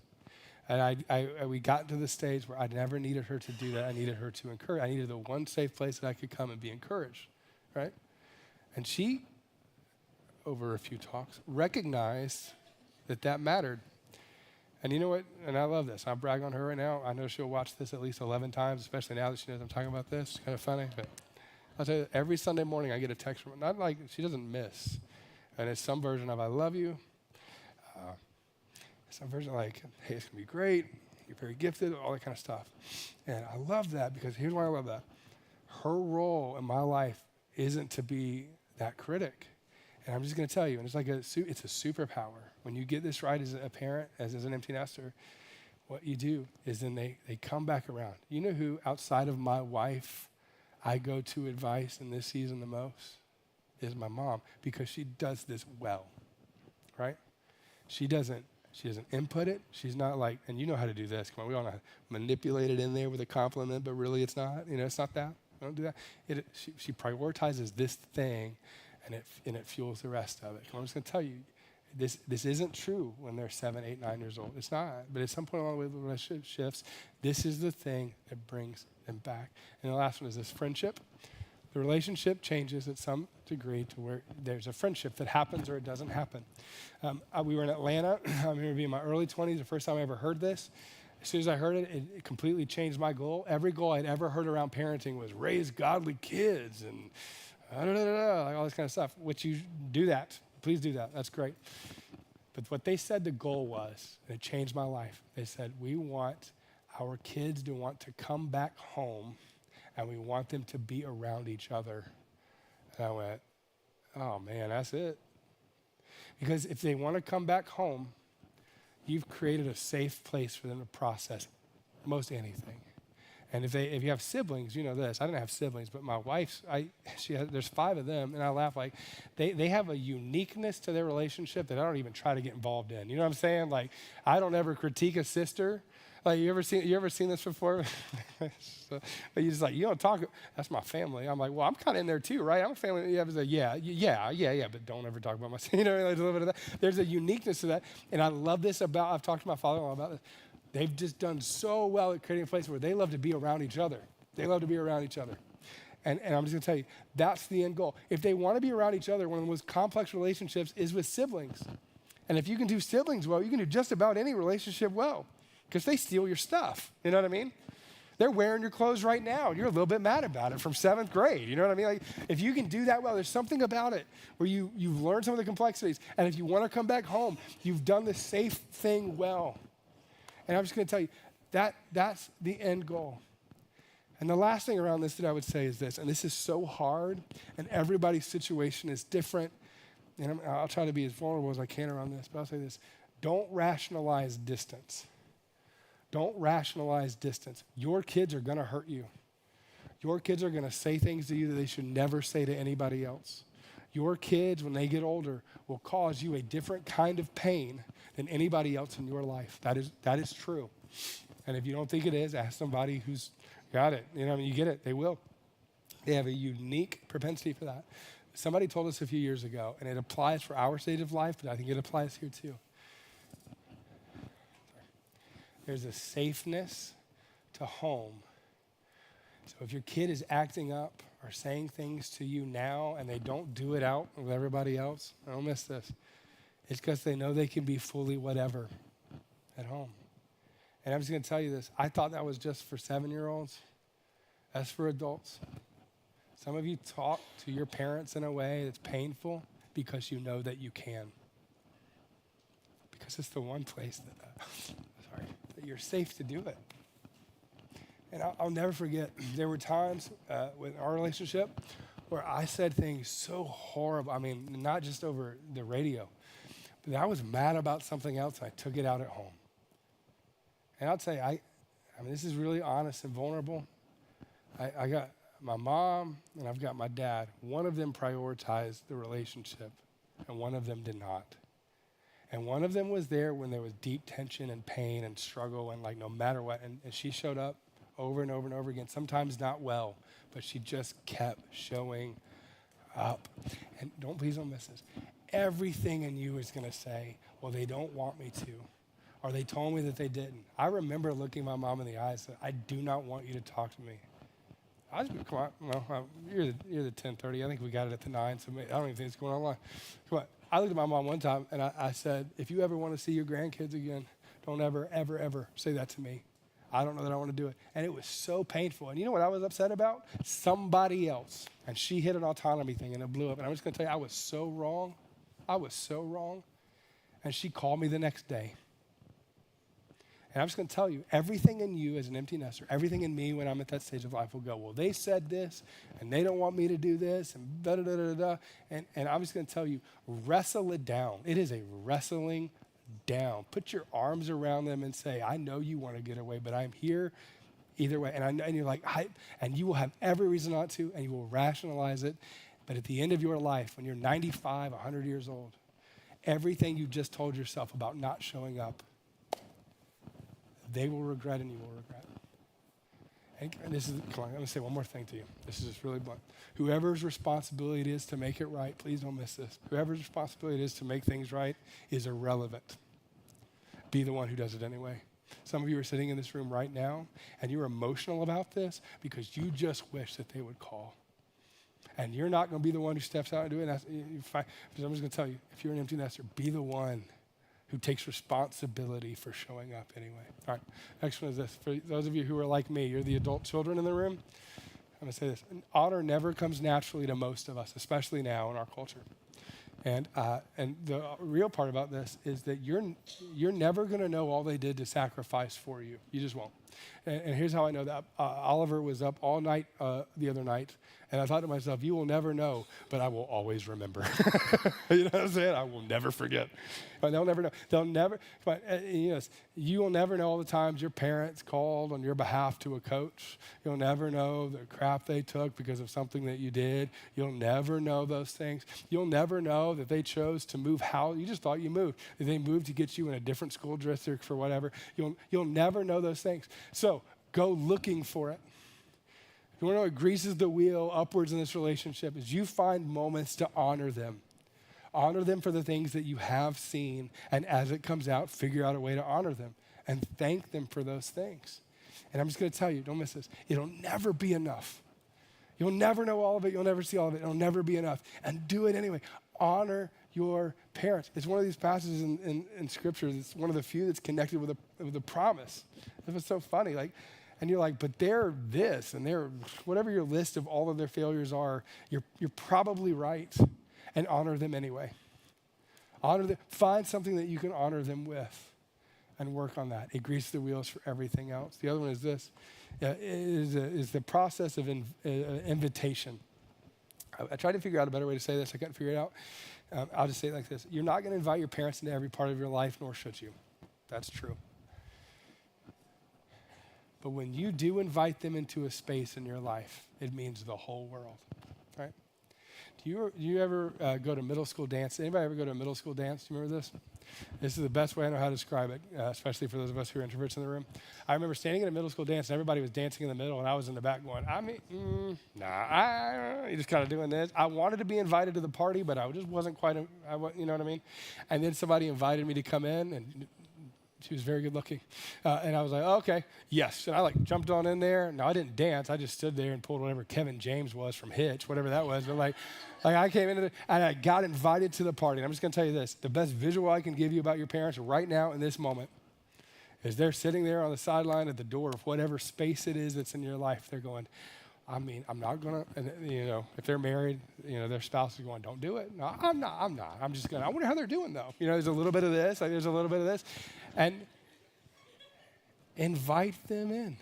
S1: And we got to the stage where I never needed her to do that. I needed her to encourage. I needed the one safe place that I could come and be encouraged, right? And she, over a few talks, recognized that mattered. And you know what? And I love this. I brag on her right now. I know she'll watch this at least 11 times, especially now that she knows I'm talking about this. It's kind of funny. But I'll tell you, every Sunday morning I get a text from her. Not like she doesn't miss. And it's some version of I love you. Some version like, hey, it's going to be great. You're very gifted, all that kind of stuff. And I love that because here's why I love that. Her role in my life isn't to be that critic. And I'm just going to tell you, and it's like it's a superpower. When you get this right as a parent, as an empty nester, what you do is then they come back around. You know who, outside of my wife, I go to advice in this season the most? Is my mom, because she does this well, right? She doesn't input it. She's not like, and you know how to do this. Come on, we all know how to manipulate it in there with a compliment, but really it's not. You know, it's not that. Don't do that. She prioritizes this thing, and it fuels the rest of it. I'm just going to tell you, this isn't true when they're 7, 8, 9 years old. It's not. But at some point along the way, the relationship shifts. This is the thing that brings them back. And the last one is this friendship. The relationship changes at some degree to where there's a friendship that happens or it doesn't happen. We were in Atlanta. I remember being in my early 20s, the first time I ever heard this. As soon as I heard it, it completely changed my goal. Every goal I'd ever heard around parenting was raise godly kids and like all this kind of stuff, which you do that. Please do that. That's great. But what they said the goal was, and it changed my life, they said, we want our kids to want to come back home and we want them to be around each other. And I went, oh man, that's it. Because if they want to come back home, you've created a safe place for them to process most anything. And if you have siblings, you know this. I didn't have siblings, but my wife's, there's 5 of them, and I laugh like they have a uniqueness to their relationship that I don't even try to get involved in. You know what I'm saying? Like, I don't ever critique a sister. Like, you ever seen this before? So, but you just like, you don't talk, that's my family. I'm like, well, I'm kind of in there too, right? I'm a family. You ever say, yeah, but don't ever talk about myself. Like a little bit of that. There's a uniqueness to that. And I love this I've talked to my father-in-law about this. They've just done so well at creating a place where they love to be around each other. They love to be around each other. And I'm just going to tell you, that's the end goal. If they want to be around each other, one of the most complex relationships is with siblings. And if you can do siblings well, you can do just about any relationship well, because they steal your stuff. You know what I mean? They're wearing your clothes right now, and you're a little bit mad about it from 7th grade. You know what I mean? Like, if you can do that well, there's something about it where you've learned some of the complexities. And if you want to come back home, you've done the safe thing well. And I'm just going to tell you, that's the end goal. And the last thing around this that I would say is this, and this is so hard, and everybody's situation is different. And I'll try to be as vulnerable as I can around this, but I'll say this. Don't rationalize distance. Don't rationalize distance. Your kids are going to hurt you. Your kids are going to say things to you that they should never say to anybody else. Your kids, when they get older, will cause you a different kind of pain than anybody else in your life. That is true. And if you don't think it is, ask somebody who's got it. You know, you get it. They will. They have a unique propensity for that. Somebody told us a few years ago, and it applies for our stage of life, but I think it applies here too. There's a safeness to home. So if your kid is acting up or saying things to you now and they don't do it out with everybody else, don't miss this. It's because they know they can be fully whatever at home. And I'm just going to tell you this. I thought that was just for 7-year-olds. That's for adults. Some of you talk to your parents in a way that's painful because you know that you can. Because it's the one place that you're safe to do it. And I'll never forget, there were times with our relationship where I said things so horrible. I mean, not just over the radio, but I was mad about something else and I took it out at home. And I'll tell you, I mean, this is really honest and vulnerable. I got my mom and I've got my dad. One of them prioritized the relationship and one of them did not. And one of them was there when there was deep tension and pain and struggle and like no matter what. And she showed up over and over and over again, sometimes not well, but she just kept showing up. And please don't miss this. Everything in you is going to say, well, they don't want me to, or they told me that they didn't. I remember looking my mom in the eyes and said, I do not want you to talk to me. I was, come on, well, you're the 10:30. I think we got it at the 9, so I don't even think it's going online. Come on. I looked at my mom one time and I said, if you ever want to see your grandkids again, don't ever, ever, ever say that to me. I don't know that I want to do it. And it was so painful. And you know what I was upset about? Somebody else. And she hit an autonomy thing and it blew up. And I'm just going to tell you, I was so wrong. I was so wrong. And she called me the next day. And I'm just going to tell you, everything in you as an empty nester, everything in me when I'm at that stage of life will go, well, they said this, and they don't want me to do this, and da-da-da-da-da. And I'm just going to tell you, wrestle it down. It is a wrestling down. Put your arms around them and say, I know you want to get away, but I'm here either way. And you're like, and you will have every reason not to, and you will rationalize it. But at the end of your life, when you're 95, 100 years old, everything you just told yourself about not showing up, they will regret and you will regret. And this is, come on, I'm going to say one more thing to you. This is just really blunt. Whoever's responsibility it is to make it right, please don't miss this. Whoever's responsibility it is to make things right is irrelevant. Be the one who does it anyway. Some of you are sitting in this room right now and you're emotional about this because you just wish that they would call. And you're not going to be the one who steps out and do it. You're fine. But I'm just going to tell you, if you're an empty nester, be the one who takes responsibility for showing up anyway. All right, next one is this. For those of you who are like me, you're the adult children in the room, I'm going to say this. Honor never comes naturally to most of us, especially now in our culture. And the real part about this is that you're never going to know all they did to sacrifice for you. You just won't. And here's how I know that. Oliver was up all night the other night, and I thought to myself, you will never know, but I will always remember. You know what I'm saying? I will never forget. But they'll never know. They'll never, come on, you will never know all the times your parents called on your behalf to a coach. You'll never know the crap they took because of something that you did. You'll never know those things. You'll never know that they chose to move how, you just thought you moved. That they moved to get you in a different school district for whatever. You'll never know those things. So go looking for it. You want to know what greases the wheel upwards in this relationship is you find moments to honor them. Honor them for the things that you have seen, and as it comes out, figure out a way to honor them and thank them for those things. And I'm just going to tell you, don't miss this. It'll never be enough. You'll never know all of it. You'll never see all of it. It'll never be enough. And do it anyway. Honor your parents. It's one of these passages in Scripture. It's one of the few that's connected with a promise. It was so funny. And you're like, but they're this, and they're whatever your list of all of their failures are. You're probably right, and honor them anyway. Honor them. Find something that you can honor them with, and work on that. It greases the wheels for everything else. The other one is this: is the process of invitation. I tried to figure out a better way to say this. I couldn't figure it out. I'll just say it like this: you're not going to invite your parents into every part of your life, nor should you. That's true. But when you do invite them into a space in your life, it means the whole world, right? Do you ever go to middle school dance? Anybody ever go to a middle school dance? Do you remember this? This is the best way I know how to describe it, especially for those of us who are introverts in the room. I remember standing at a middle school dance, and everybody was dancing in the middle, and I was in the back going, you're just kind of doing this. I wanted to be invited to the party, but I just wasn't quite, you know what I mean? And then somebody invited me to come in, and she was very good looking. And I was like, oh, okay, yes. And I jumped on in there. No, I didn't dance. I just stood there and pulled whatever Kevin James was from Hitch, whatever that was. But I came in and I got invited to the party. And I'm just going to tell you this. The best visual I can give you about your parents right now in this moment is they're sitting there on the sideline at the door of whatever space it is that's in your life. They're going, I'm not going to, if they're married, their spouse is going, don't do it. No, I'm not. I'm just going to, I wonder how they're doing though. There's a little bit of this, there's a little bit of this. And invite them in.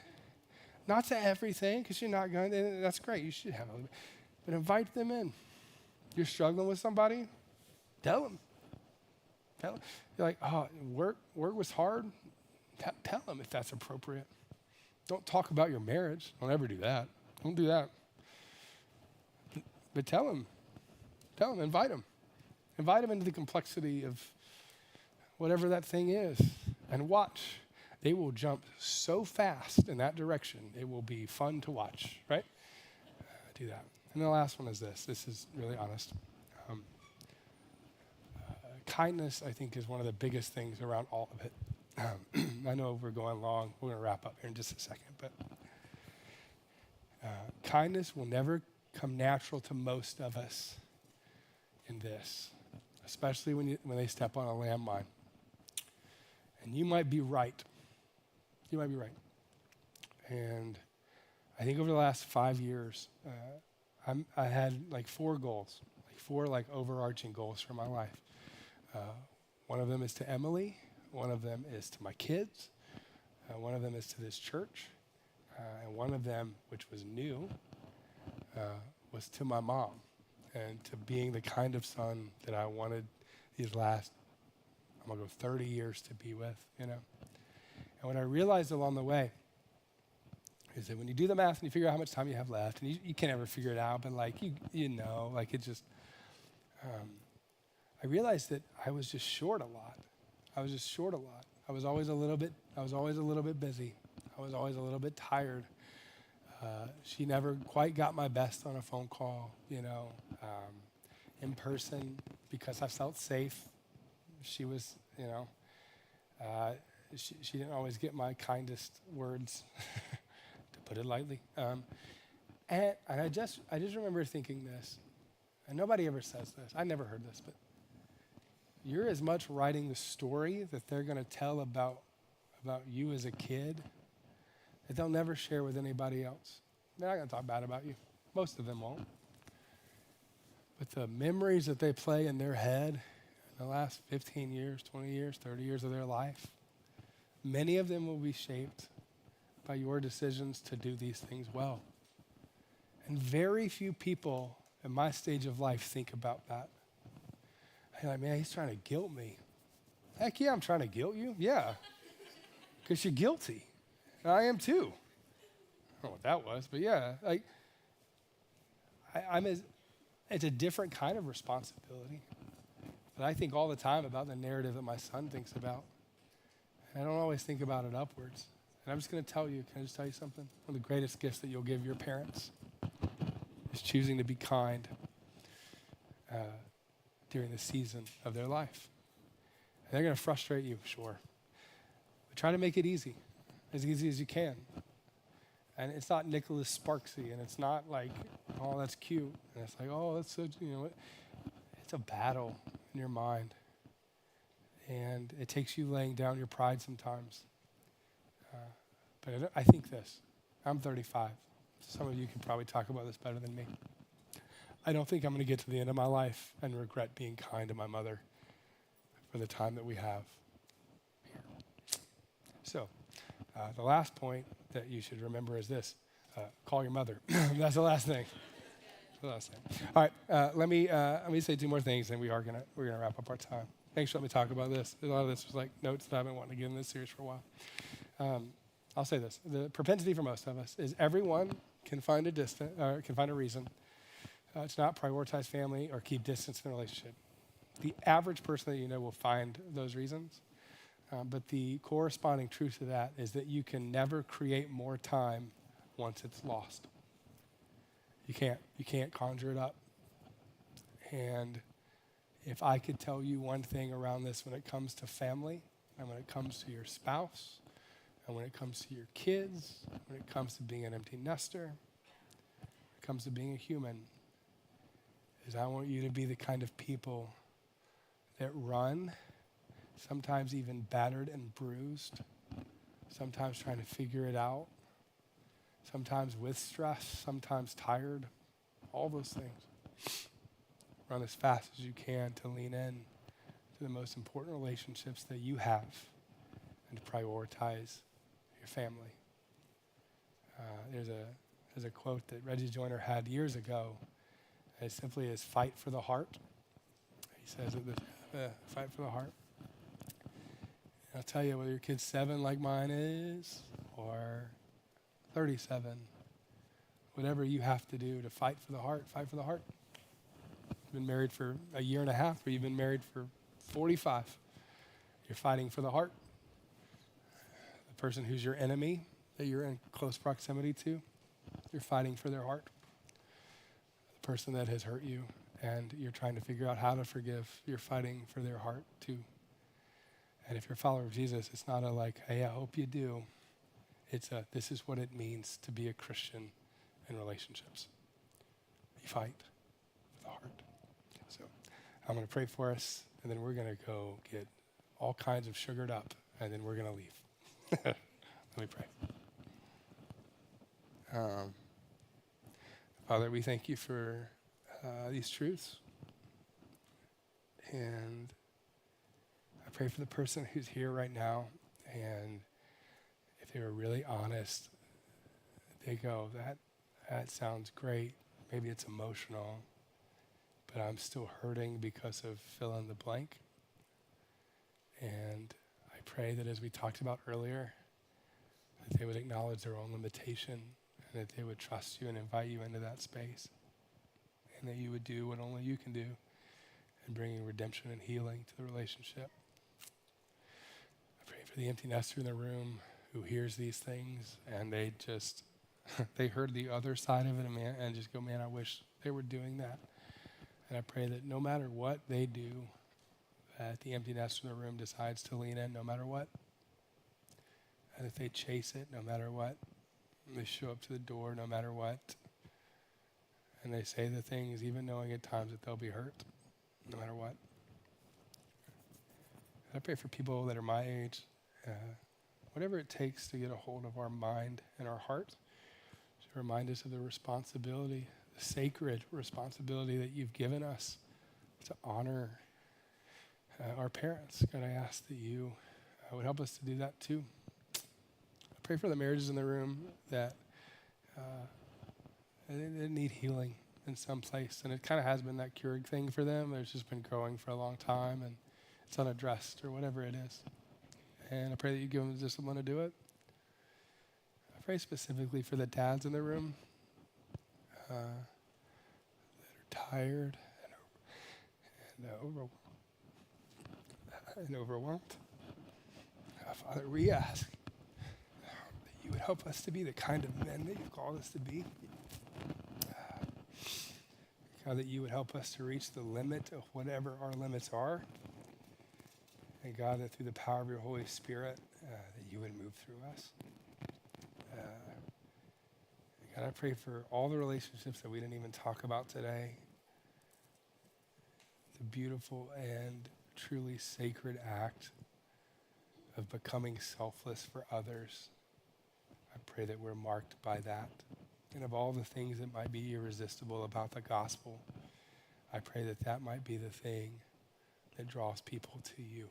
S1: Not to everything, because you're not going to, that's great. You should have a little bit. But invite them in. You're struggling with somebody, tell them. You're like, oh, work was hard. Tell them if that's appropriate. Don't talk about your marriage. Don't ever do that. Don't do that. But tell them, invite them. Invite them into the complexity of whatever that thing is. And watch. They will jump so fast in that direction, it will be fun to watch, right? Do that. And the last one is this. This is really honest. Kindness, I think, is one of the biggest things around all of it. I know we're going long. We're going to wrap up here in just a second, but kindness will never come natural to most of us in this, especially when they step on a landmine. And you might be right. You might be right. And I think over the last 5 years, I had 4 goals, 4 overarching goals for my life. One of them is to Emily. One of them is to my kids. One of them is to this church. And one of them, which was new, was to my mom and to being the kind of son that I wanted these last, I'm going to go 30 years to be with, And what I realized along the way is that when you do the math and you figure out how much time you have left, and you can't ever figure it out, but it just, I realized that I was just short a lot. I was always a little bit busy. I was always a little bit tired. She never quite got my best on a phone call, in person, because I felt safe. She was, she didn't always get my kindest words, to put it lightly. And I just remember thinking this, and nobody ever says this. I never heard this, but you're as much writing the story that they're going to tell about you as a kid that they'll never share with anybody else. They're not going to talk bad about you. Most of them won't. But the memories that they play in their head in the last 15 years, 20 years, 30 years of their life, many of them will be shaped by your decisions to do these things well. And very few people at my stage of life think about that. I'm like, man, he's trying to guilt me. Heck yeah, I'm trying to guilt you. Yeah, because you're guilty. And I am too. I don't know what that was, but yeah, like it's a different kind of responsibility. But I think all the time about the narrative that my son thinks about. And I don't always think about it upwards. And I'm just going to tell you, can I just tell you something? One of the greatest gifts that you'll give your parents is choosing to be kind during the season of their life. And they're going to frustrate you, sure. But try to make it easy as you can. And it's not Nicholas Sparksy, and it's not like, oh, that's cute. And it's like, oh, that's so, it's a battle in your mind. And it takes you laying down your pride sometimes. But I think this. I'm 35. Some of you can probably talk about this better than me. I don't think I'm going to get to the end of my life and regret being kind to my mother for the time that we have here. So, the last point that you should remember is this. Call your mother. That's the last thing. All right, let me say two more things, and we're gonna wrap up our time. Thanks for letting me talk about this. A lot of this was like notes that I've been wanting to get in this series for a while. I'll say this: the propensity for most of us is everyone can find a reason to not prioritize family or keep distance in a relationship. The average person that you know will find those reasons, but the corresponding truth to that is that you can never create more time once it's lost. You can't conjure it up. And if I could tell you one thing around this when it comes to family, and when it comes to your spouse, and when it comes to your kids, when it comes to being an empty nester, when it comes to being a human, is I want you to be the kind of people that run, sometimes even battered and bruised, sometimes trying to figure it out, sometimes with stress, sometimes tired, all those things. Run as fast as you can to lean in to the most important relationships that you have and to prioritize your family. There's a quote that Reggie Joiner had years ago. It simply is fight for the heart. He says fight for the heart. And I'll tell you, whether your kid's 7 like mine is or 37, whatever you have to do to fight for the heart, fight for the heart. You've been married for a year and a half, or you've been married for 45. You're fighting for the heart. The person who's your enemy, that you're in close proximity to, you're fighting for their heart. The person that has hurt you and you're trying to figure out how to forgive, you're fighting for their heart too. And if you're a follower of Jesus, it's not a like, hey, I hope you do. It's a, this is what it means to be a Christian in relationships. You fight for the heart. So I'm going to pray for us, and then we're going to go get all kinds of sugared up, and then we're going to leave. Let me pray. Father, we thank you for these truths. And I pray for the person who's here right now, and if they were really honest, they go, that sounds great. Maybe it's emotional, but I'm still hurting because of fill in the blank. And I pray that, as we talked about earlier, that they would acknowledge their own limitation, and that they would trust you and invite you into that space, and that you would do what only you can do in bringing redemption and healing to the relationship. I pray for the empty nester in the room who hears these things, and they just, they heard the other side of it, and just go, man, I wish they were doing that. And I pray that no matter what they do, that the empty nester in the room decides to lean in no matter what. And that they chase it no matter what. And they show up to the door no matter what. And they say the things, even knowing at times that they'll be hurt, no matter what. And I pray for people that are my age, whatever it takes to get a hold of our mind and our heart, to remind us of the responsibility, the sacred responsibility that you've given us to honor our parents. God, I ask that you would help us to do that too. I pray for the marriages in the room that they need healing in some place. And it kind of has been that Keurig thing for them. It's just been growing for a long time, and it's unaddressed or whatever it is. And I pray that you give them the discipline to do it. I pray specifically for the dads in the room that are tired and overwhelmed. Father, we ask that you would help us to be the kind of men that you've called us to be. God, that you would help us to reach the limit of whatever our limits are. And God, that through the power of your Holy Spirit, that you would move through us. God, I pray for all the relationships that we didn't even talk about today. The beautiful and truly sacred act of becoming selfless for others. I pray that we're marked by that. And of all the things that might be irresistible about the gospel, I pray that that might be the thing that draws people to you.